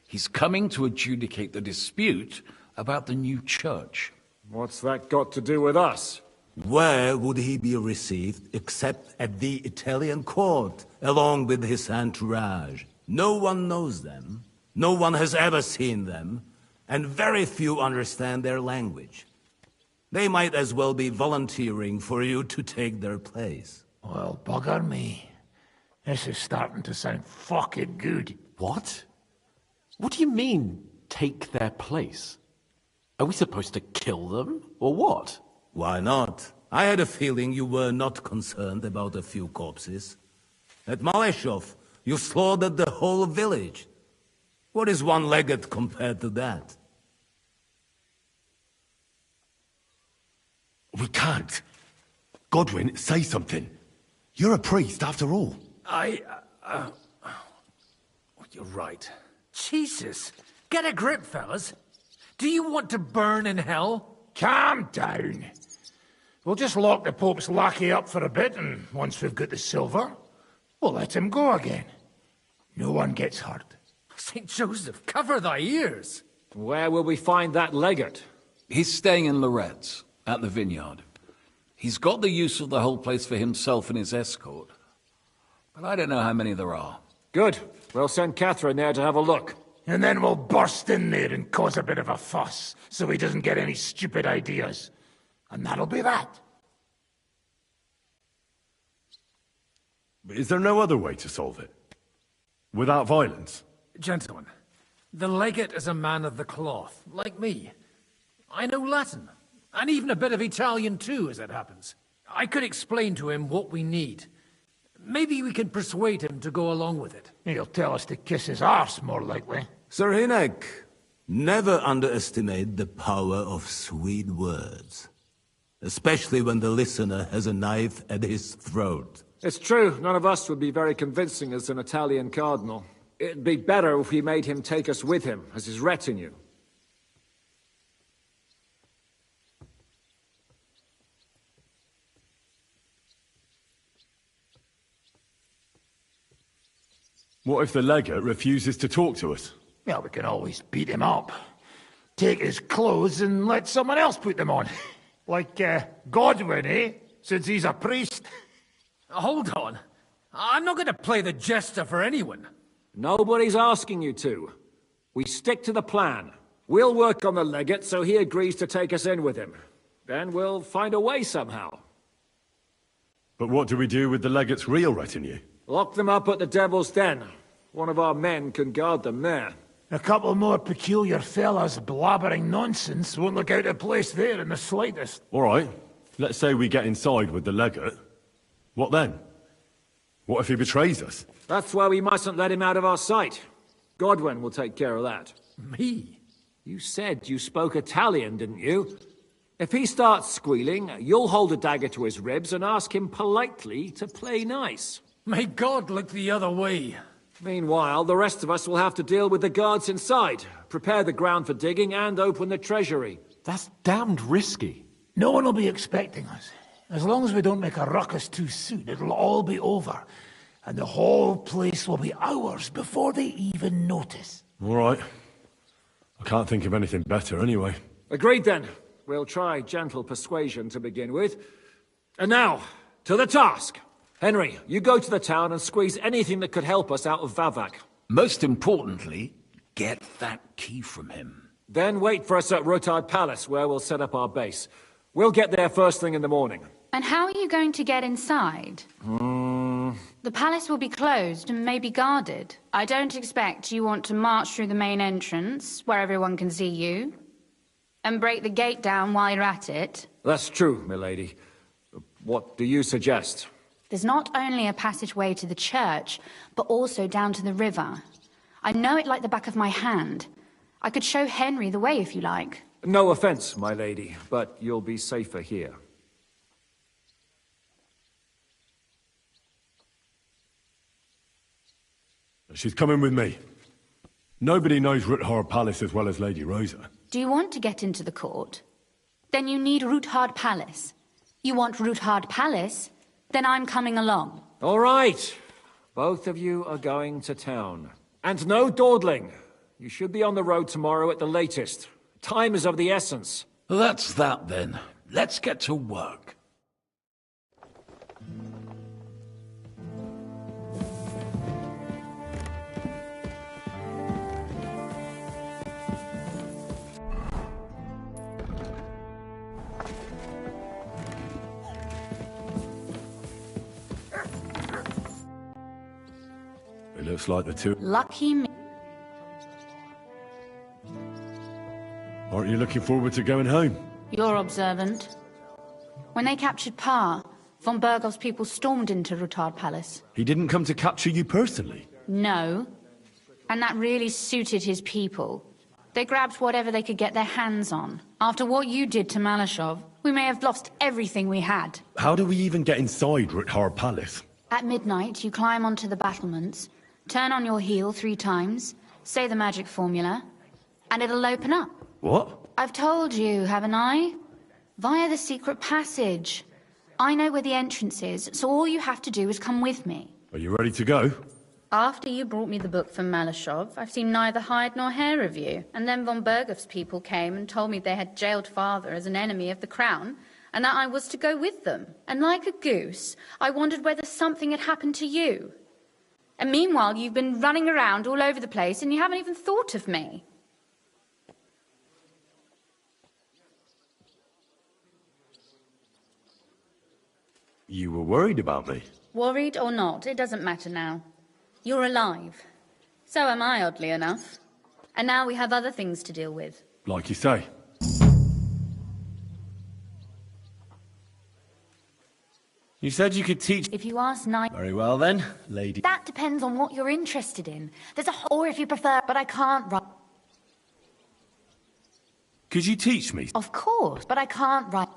R: He's coming to adjudicate the dispute about the new church.
B: What's that got to do with us?
E: Where would he be received except at the Italian court, along with his entourage? No one knows them, no one has ever seen them, and very few understand their language. They might as well be volunteering for you to take their place.
A: Well, bugger me. This is starting to sound fucking good.
T: What? What do you mean, take their place? Are we supposed to kill them, or what?
E: Why not? I had a feeling you were not concerned about a few corpses. At Malashov, you slaughtered the whole village. What is one legate compared to that?
C: We can't. Godwin, say something. You're a priest, after all.
D: You're right. Jesus. Get a grip, fellas. Do you want to burn in hell?
A: Calm down. We'll just lock the Pope's lackey up for a bit, and once we've got the silver, we'll let him go again. No one gets hurt.
D: St. Joseph, cover thy ears.
B: Where will we find that legate?
R: He's staying in Loretz, at the vineyard. He's got the use of the whole place for himself and his escort. But I don't know how many there are.
B: Good. We'll send Catherine there to have a look.
A: And then we'll burst in there and cause a bit of a fuss, so he doesn't get any stupid ideas. And that'll be that.
C: Is there no other way to solve it? Without violence?
D: Gentlemen, the legate is a man of the cloth, like me. I know Latin, and even a bit of Italian too, as it happens. I could explain to him what we need. Maybe we can persuade him to go along with it.
A: He'll tell us to kiss his arse, more likely.
E: Sir Hynek, never underestimate the power of sweet words. Especially when the listener has a knife at his throat.
B: It's true, none of us would be very convincing as an Italian cardinal. It'd be better if we made him take us with him, as his retinue.
C: What if the legate refuses to talk to us?
A: Well, we can always beat him up. Take his clothes and let someone else put them on. Like, Godwin, eh? Since he's a priest.
D: Hold on. I'm not going to play the jester for anyone.
B: Nobody's asking you to. We stick to the plan. We'll work on the legate so he agrees to take us in with him. Then we'll find a way somehow.
C: But what do we do with the legate's real retinue?
B: Lock them up at the Devil's Den. One of our men can guard them there.
A: A couple more peculiar fellas blabbering nonsense won't look out of place there in the slightest.
C: All right. Let's say we get inside with the legate. What then? What if he betrays us?
B: That's why we mustn't let him out of our sight. Godwin will take care of that.
D: Me?
B: You said you spoke Italian, didn't you? If he starts squealing, you'll hold a dagger to his ribs and ask him politely to play nice.
D: May God look the other way.
B: Meanwhile, the rest of us will have to deal with the guards inside, prepare the ground for digging, and open the treasury.
T: That's damned risky.
A: No one will be expecting us. As long as we don't make a ruckus too soon, it'll all be over. And the whole place will be ours before they even notice.
C: All right. I can't think of anything better anyway.
B: Agreed then. We'll try gentle persuasion to begin with. And now, to the task. Henry, you go to the town and squeeze anything that could help us out of Vavak.
R: Most importantly, get that key from him.
B: Then wait for us at Rutard Palace, where we'll set up our base. We'll get there first thing in the morning.
S: And how are you going to get inside? The palace will be closed and may be guarded. I don't expect you want to march through the main entrance, where everyone can see you, and break the gate down while you're at it.
B: That's true, milady. What do you suggest?
S: There's not only a passageway to the church, but also down to the river. I know it like the back of my hand. I could show Henry the way if you like.
B: No offense, my lady, but you'll be safer here.
C: She's coming with me. Nobody knows Rutard Palace as well as Lady Rosa.
S: Do you want to get into the court? Then you need Rutard Palace. You want Rutard Palace? Then I'm coming along.
B: All right. Both of you are going to town. And no dawdling. You should be on the road tomorrow at the latest. Time is of the essence.
R: That's that then. Let's get to work.
C: It looks like the two...
S: Lucky me.
C: Aren't you looking forward to going home?
S: You're observant. When they captured Parr, von Bergov's people stormed into Rutard Palace.
C: He didn't come to capture you personally?
S: No. And that really suited his people. They grabbed whatever they could get their hands on. After what you did to Malashov, we may have lost everything we had.
C: How do we even get inside Rutard Palace?
S: At midnight, you climb onto the battlements, turn on your heel 3 times, say the magic formula, and it'll open up.
C: What?
S: I've told you, haven't I? Via the secret passage. I know where the entrance is, so all you have to do is come with me.
C: Are you ready to go?
S: After you brought me the book from Malashov, I've seen neither hide nor hair of you. And then von Bergov's people came and told me they had jailed father as an enemy of the crown, and that I was to go with them. And like a goose, I wondered whether something had happened to you. And meanwhile, you've been running around all over the place, and you haven't even thought of me.
C: You were worried about me.
S: Worried or not, it doesn't matter now. You're alive. So am I, oddly enough. And now we have other things to deal with.
C: Like you say. You said you could teach...
S: If you ask Knight...
C: Very well then, lady.
S: That depends on what you're interested in. There's a or if you prefer, but I can't write...
C: Could you teach me?
S: Of course, but I can't write...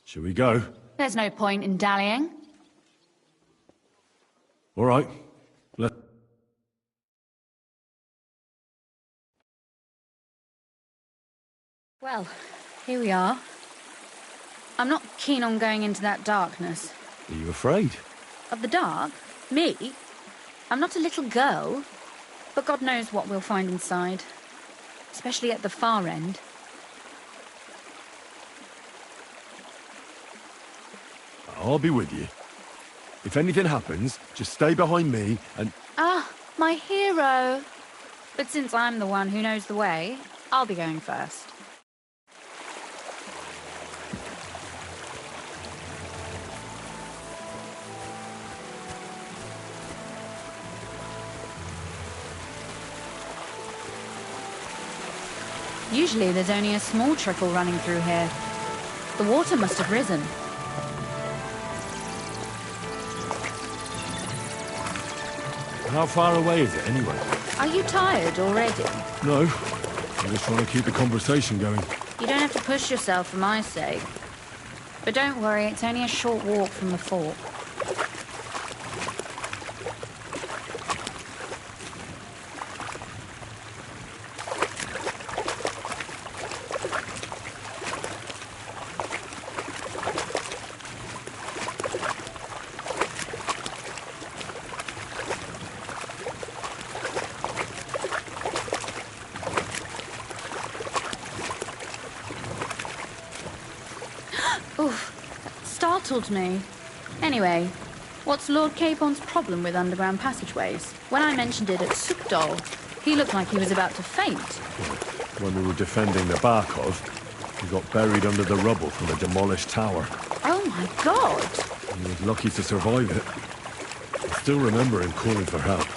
C: Shall we go?
S: There's no point in dallying.
C: All right. Let...
S: Well, here we are. I'm not keen on going into that darkness.
C: Are you afraid?
S: Of the dark? Me? I'm not a little girl. But God knows what we'll find inside. Especially at the far end.
C: I'll be with you. If anything happens, just stay behind me and...
S: Ah, my hero. But since I'm the one who knows the way, I'll be going first. Usually there's only a small trickle running through here. The water must have risen.
C: How far away is it, anyway?
S: Are you tired already?
C: No. I'm just trying to keep the conversation going.
S: You don't have to push yourself for my sake. But don't worry, it's only a short walk from the fort. Oof, startled me. Anyway, what's Lord Capon's problem with underground passageways? When I mentioned it at Sukdol, he looked like he was about to faint.
C: When we were defending the Barkov, he got buried under the rubble from a demolished tower.
S: Oh my god!
C: He was lucky to survive it. I still remember him calling for help.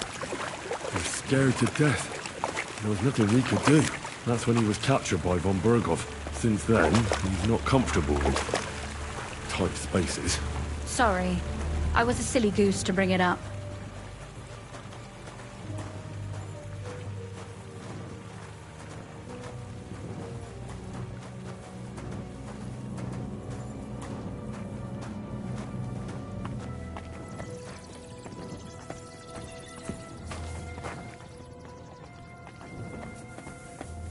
C: He was scared to death. There was nothing we could do. That's when he was captured by von Berghoff. Since then, he's not comfortable with tight spaces.
S: Sorry. I was a silly goose to bring it up.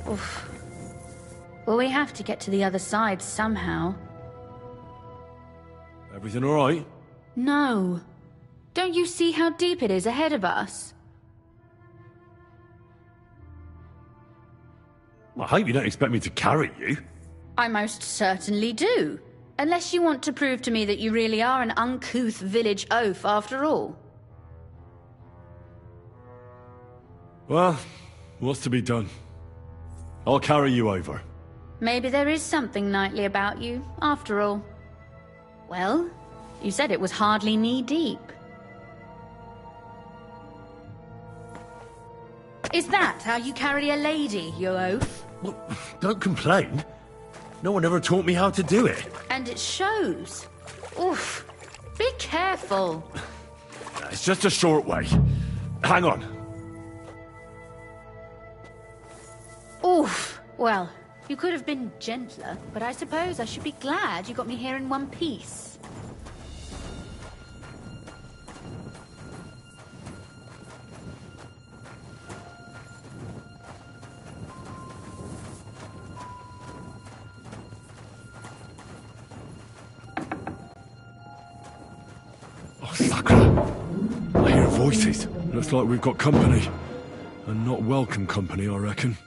S: Oof. Well, we have to get to the other side somehow.
C: Everything all right?
S: No. Don't you see how deep it is ahead of us?
C: I hope you don't expect me to carry you.
S: I most certainly do. Unless you want to prove to me that you really are an uncouth village oaf after all.
C: Well, what's to be done? I'll carry you over.
S: Maybe there is something knightly about you, after all. Well, you said it was hardly knee-deep. Is that how you carry a lady, you oaf?
C: Well, don't complain. No one ever taught me how to do it.
S: And it shows. Oof. Be careful.
C: It's just a short way. Hang on.
S: Oof. Well, you could have been gentler, but I suppose I should be glad you got me here in one piece.
C: Oh, Sakra! I hear voices. Looks like we've got company. And not welcome company, I reckon.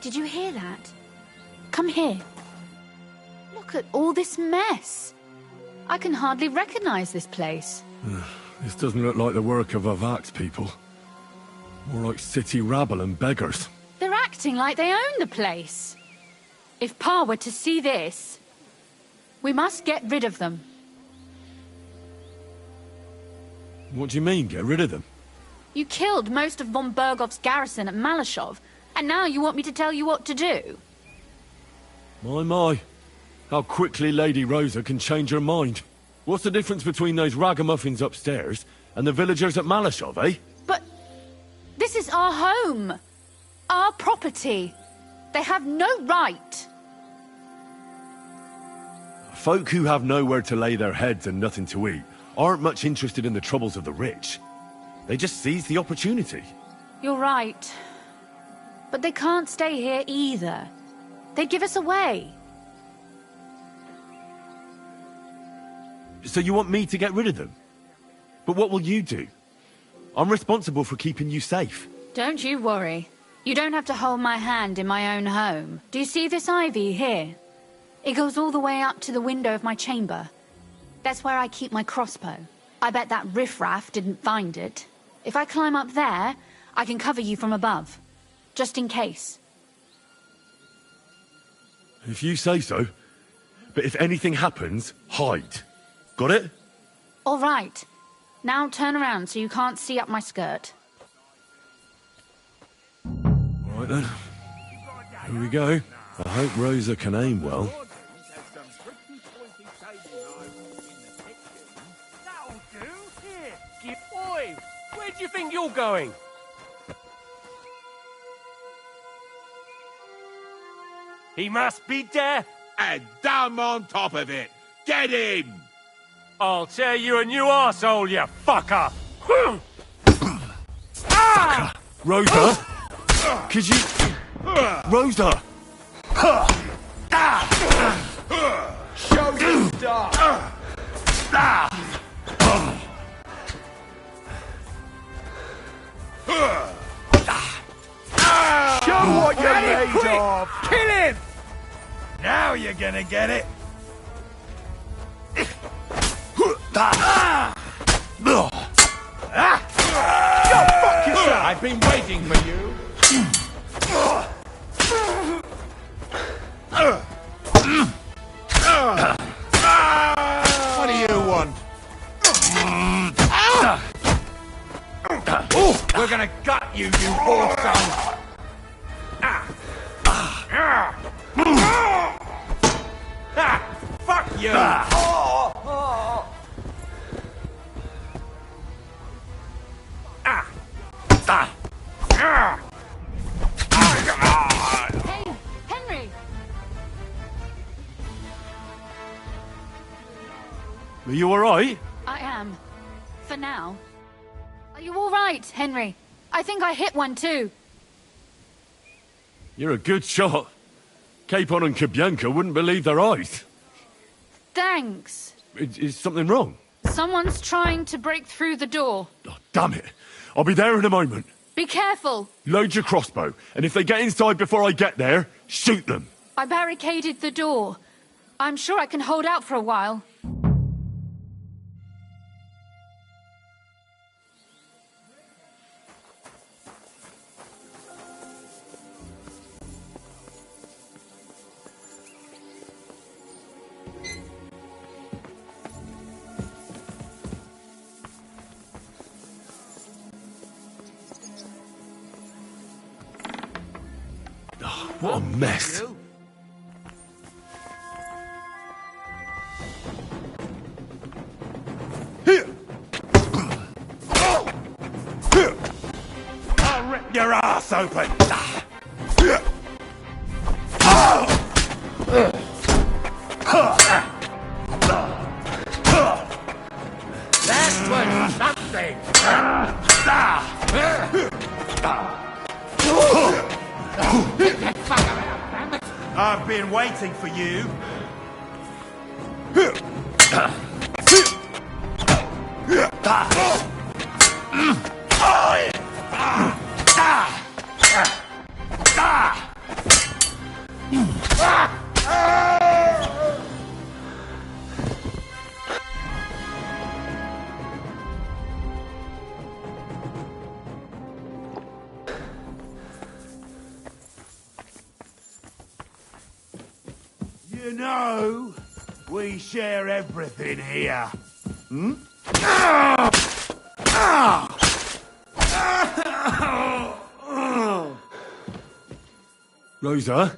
S: Did you hear that? Come here. Look at all this mess. I can hardly recognize this place.
C: This doesn't look like the work of Avak's people. More like city rabble and beggars.
S: They're acting like they own the place. If Pa were to see this, we must get rid of them.
C: What do you mean, get rid of them?
S: You killed most of von Bergoff's garrison at Malashov, and now you want me to tell you what to do?
C: My. How quickly Lady Rosa can change her mind. What's the difference between those ragamuffins upstairs and the villagers at Malashov, eh?
S: But this is our home. Our property. They have no right.
C: Folk who have nowhere to lay their heads and nothing to eat aren't much interested in the troubles of the rich. They just seize the opportunity.
S: You're right. But they can't stay here either. They'd give us away.
C: So you want me to get rid of them? But what will you do? I'm responsible for keeping you safe.
S: Don't you worry. You don't have to hold my hand in my own home. Do you see this ivy here? It goes all the way up to the window of my chamber. That's where I keep my crossbow. I bet that riffraff didn't find it. If I climb up there, I can cover you from above. Just in case.
C: If you say so. But if anything happens, hide. Got it?
S: All right. Now turn around so you can't see up my skirt.
C: All right then. Here we go. I hope Rosa can aim well.
Q: Oi! Where do you think you're going? He must be dead.
O: And damn on top of it. Get him!
Q: I'll tear you a new arsehole, you fucker!
C: Rosa? Could you... Rosa!
O: Show you stuff!
A: Show what you're made of!
Q: Kill him!
A: Now you're gonna get it!
O: I've been waiting for you. What do you want?
A: We're gonna gut you, you whore son! Fuck you!
S: Hey, Henry!
C: Are you alright?
S: I am. For now. Are you all right, Henry? I think I hit one too.
C: You're a good shot. Capon and Kabianka wouldn't believe their eyes.
S: Thanks.
C: Is something wrong?
S: Someone's trying to break through the door.
C: Damn it. I'll be there in a moment.
S: Be careful.
C: Load your crossbow, and if they get inside before I get there, shoot them.
S: I barricaded the door. I'm sure I can hold out for a while.
C: What a mess.
A: I'll rip your ass open!
O: That was something!
A: I've been waiting for you. You know, we share everything here. Hmm?
C: Rosa?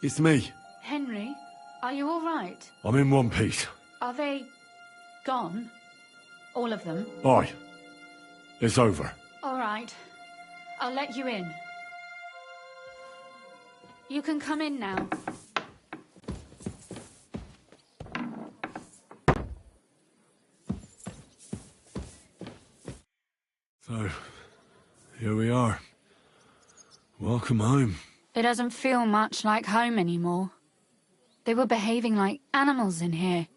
C: It's me.
S: Henry, are you all right?
C: I'm in one piece.
S: Are they gone? All of them?
C: Aye. It's over.
S: All right. I'll let you in. You can come in now.
C: So, here we are. Welcome home.
S: It doesn't feel much like home anymore. They were behaving like animals in here.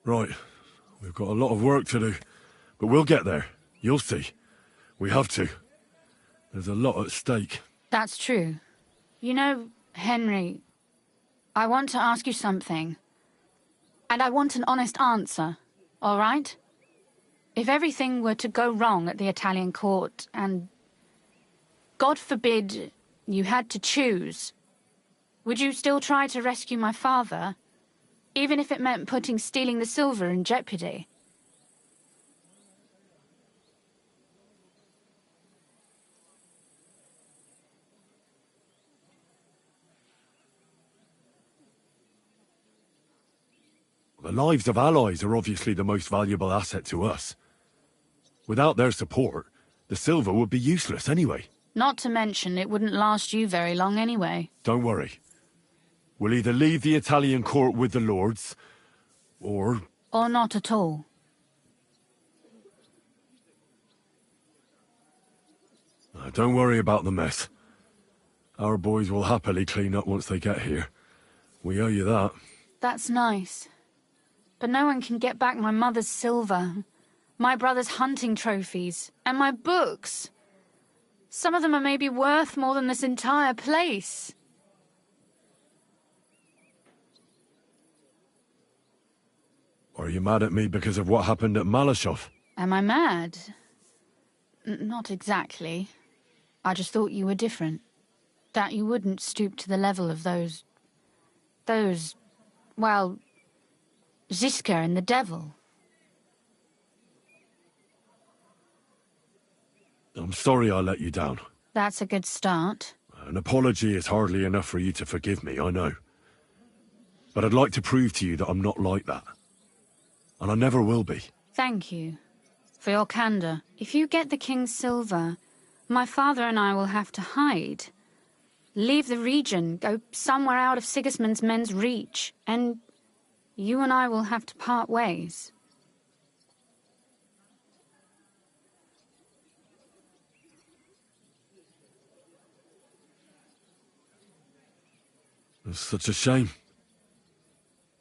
C: Right. We've got a lot of work to do, but we'll get there. You'll see. We have to. There's a lot at stake.
S: That's true. You know, Henry, I want to ask you something. And I want an honest answer, all right? If everything were to go wrong at the Italian court, and God forbid you had to choose, would you still try to rescue my father, even if it meant putting stealing the silver in jeopardy?
C: The lives of allies are obviously the most valuable asset to us. Without their support, the silver would be useless anyway.
S: Not to mention, it wouldn't last you very long anyway.
C: Don't worry. We'll either leave the Italian court with the lords, or...
S: Or not at all.
C: Don't worry about the mess. Our boys will happily clean up once they get here. We owe you that.
S: That's nice. But no one can get back my mother's silver, my brother's hunting trophies, and my books. Some of them are maybe worth more than this entire place.
C: Are you mad at me because of what happened at Malashov?
S: Am I mad? Not exactly. I just thought you were different. That you wouldn't stoop to the level of those, well, Ziska and the devil.
C: I'm sorry I let you down.
S: That's a good start.
C: An apology is hardly enough for you to forgive me, I know. But I'd like to prove to you that I'm not like that. And I never will be.
S: Thank you for your candor. If you get the king's silver, my father and I will have to hide. Leave the region, go somewhere out of Sigismund's men's reach, and you and I will have to part ways.
C: It's such a shame.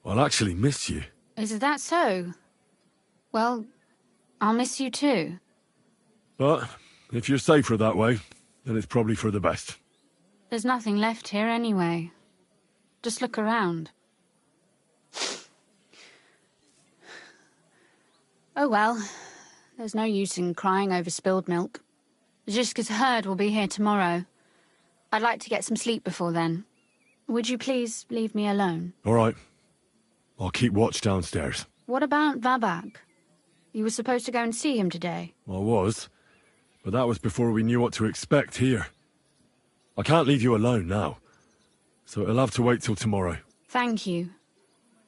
C: I'll actually miss you.
S: Is that so? Well, I'll miss you too.
C: But if you're safer that way, then it's probably for the best.
S: There's nothing left here anyway. Just look around. Oh well, there's no use in crying over spilled milk. Ziska's herd will be here tomorrow. I'd like to get some sleep before then. Would you please leave me alone?
C: All right. I'll keep watch downstairs.
S: What about Vabak? You were supposed to go and see him today.
C: I was, but that was before we knew what to expect here. I can't leave you alone now, so it'll have to wait till tomorrow.
S: Thank you.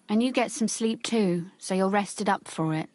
S: And you get some sleep too, so you're rested up for it.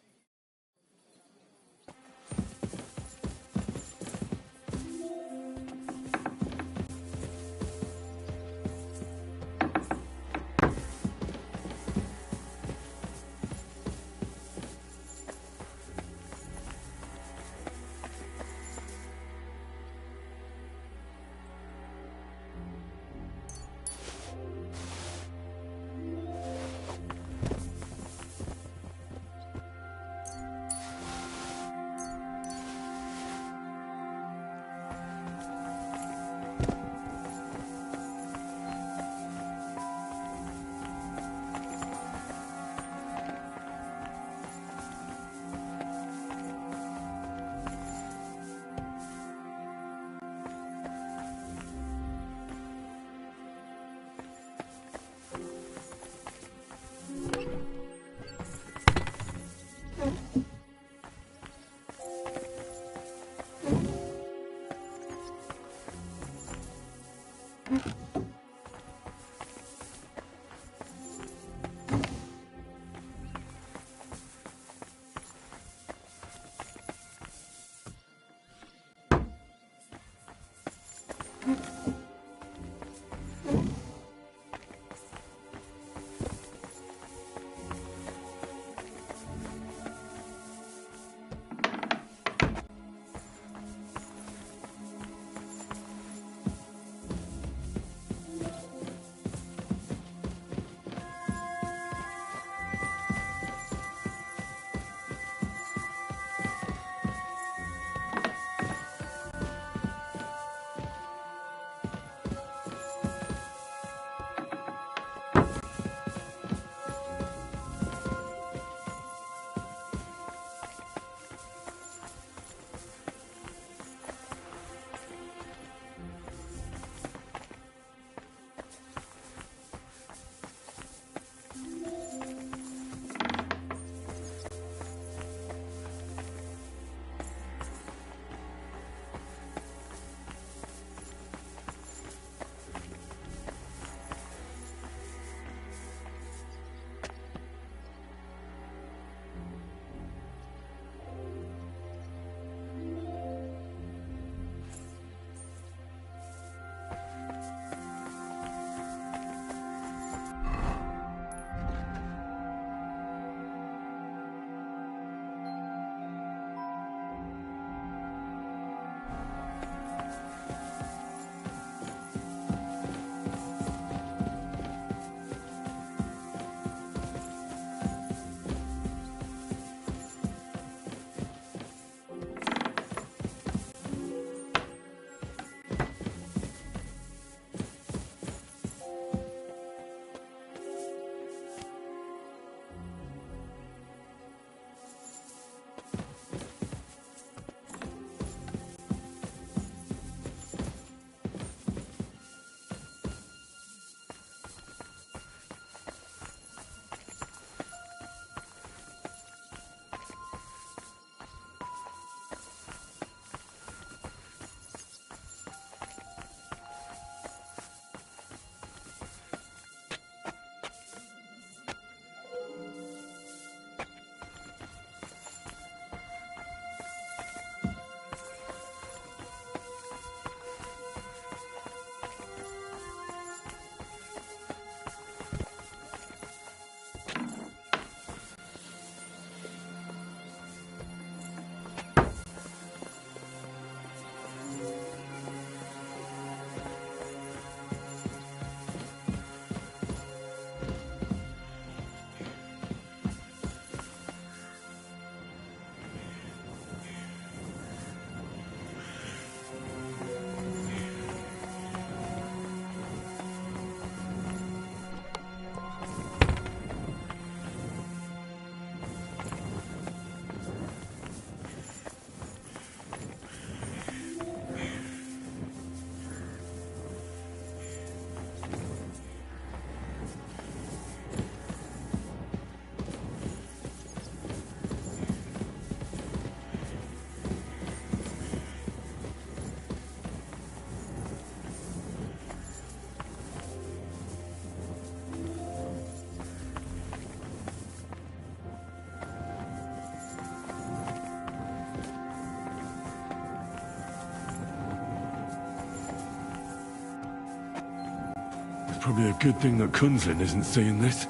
C: Probably a good thing that Kunzlin isn't seeing this.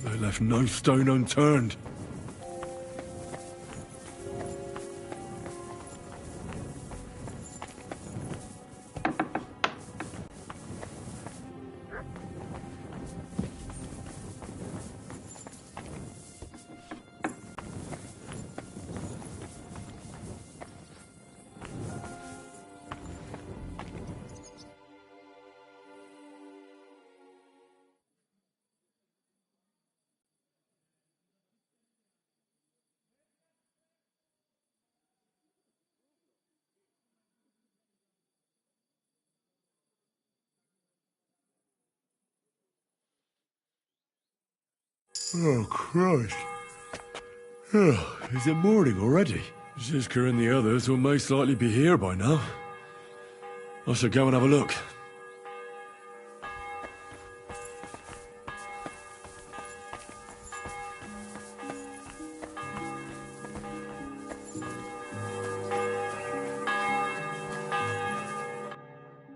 C: They left no stone unturned. Oh, Christ. Oh, is it morning already? Zizka and the others will most likely be here by now. I should go and have a look.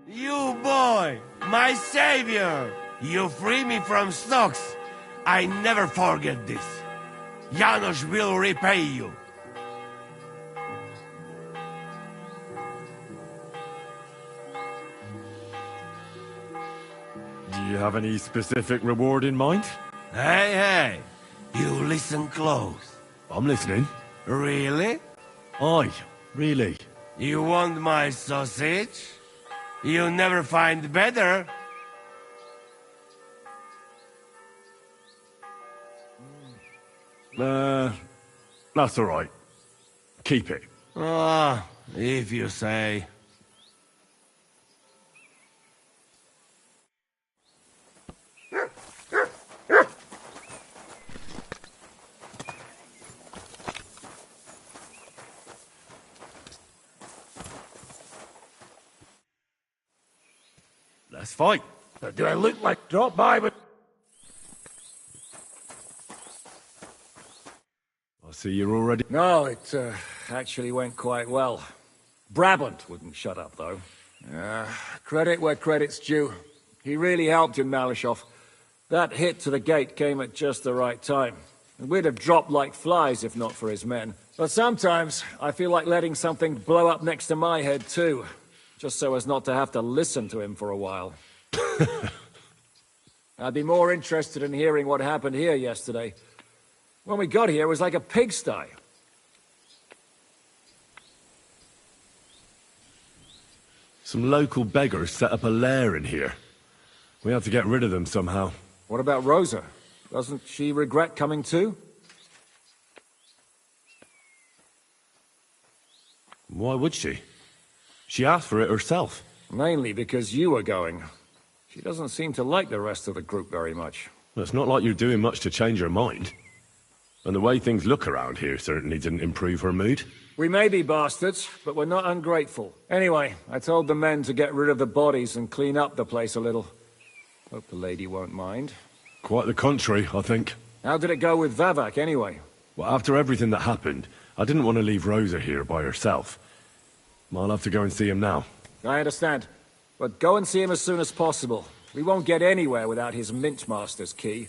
O: You boy, my savior! You free me from Snox. I never forget this. Janos will repay you.
C: Do you have any specific reward in mind?
O: Hey, you listen close.
C: I'm listening.
O: Really?
C: Aye, really.
O: You want my sausage? You'll never find better.
C: That's all right. Keep it.
O: Ah, if you say.
C: Let's fight.
A: Do I look like drop by with...
C: I see you're already...
B: No, it actually went quite well. Brabant wouldn't shut up, though. Credit where credit's due. He really helped in Malishov. That hit to the gate came at just the right time. And we'd have dropped like flies if not for his men. But sometimes, I feel like letting something blow up next to my head, too. Just so as not to have to listen to him for a while. I'd be more interested in hearing what happened here yesterday. When we got here, it was like a pigsty.
C: Some local beggars set up a lair in here. We had to get rid of them somehow.
B: What about Rosa? Doesn't she regret coming too?
C: Why would she? She asked for it herself.
B: Mainly because you were going. She doesn't seem to like the rest of the group very much.
C: Well, it's not like you're doing much to change her mind. And the way things look around here certainly didn't improve her mood.
B: We may be bastards, but we're not ungrateful. Anyway, I told the men to get rid of the bodies and clean up the place a little. Hope the lady won't mind.
C: Quite the contrary, I think.
B: How did it go with Vavak, anyway?
C: Well, after everything that happened, I didn't want to leave Rosa here by herself. I'll have to go and see him now.
B: I understand. But go and see him as soon as possible. We won't get anywhere without his Mintmaster's key.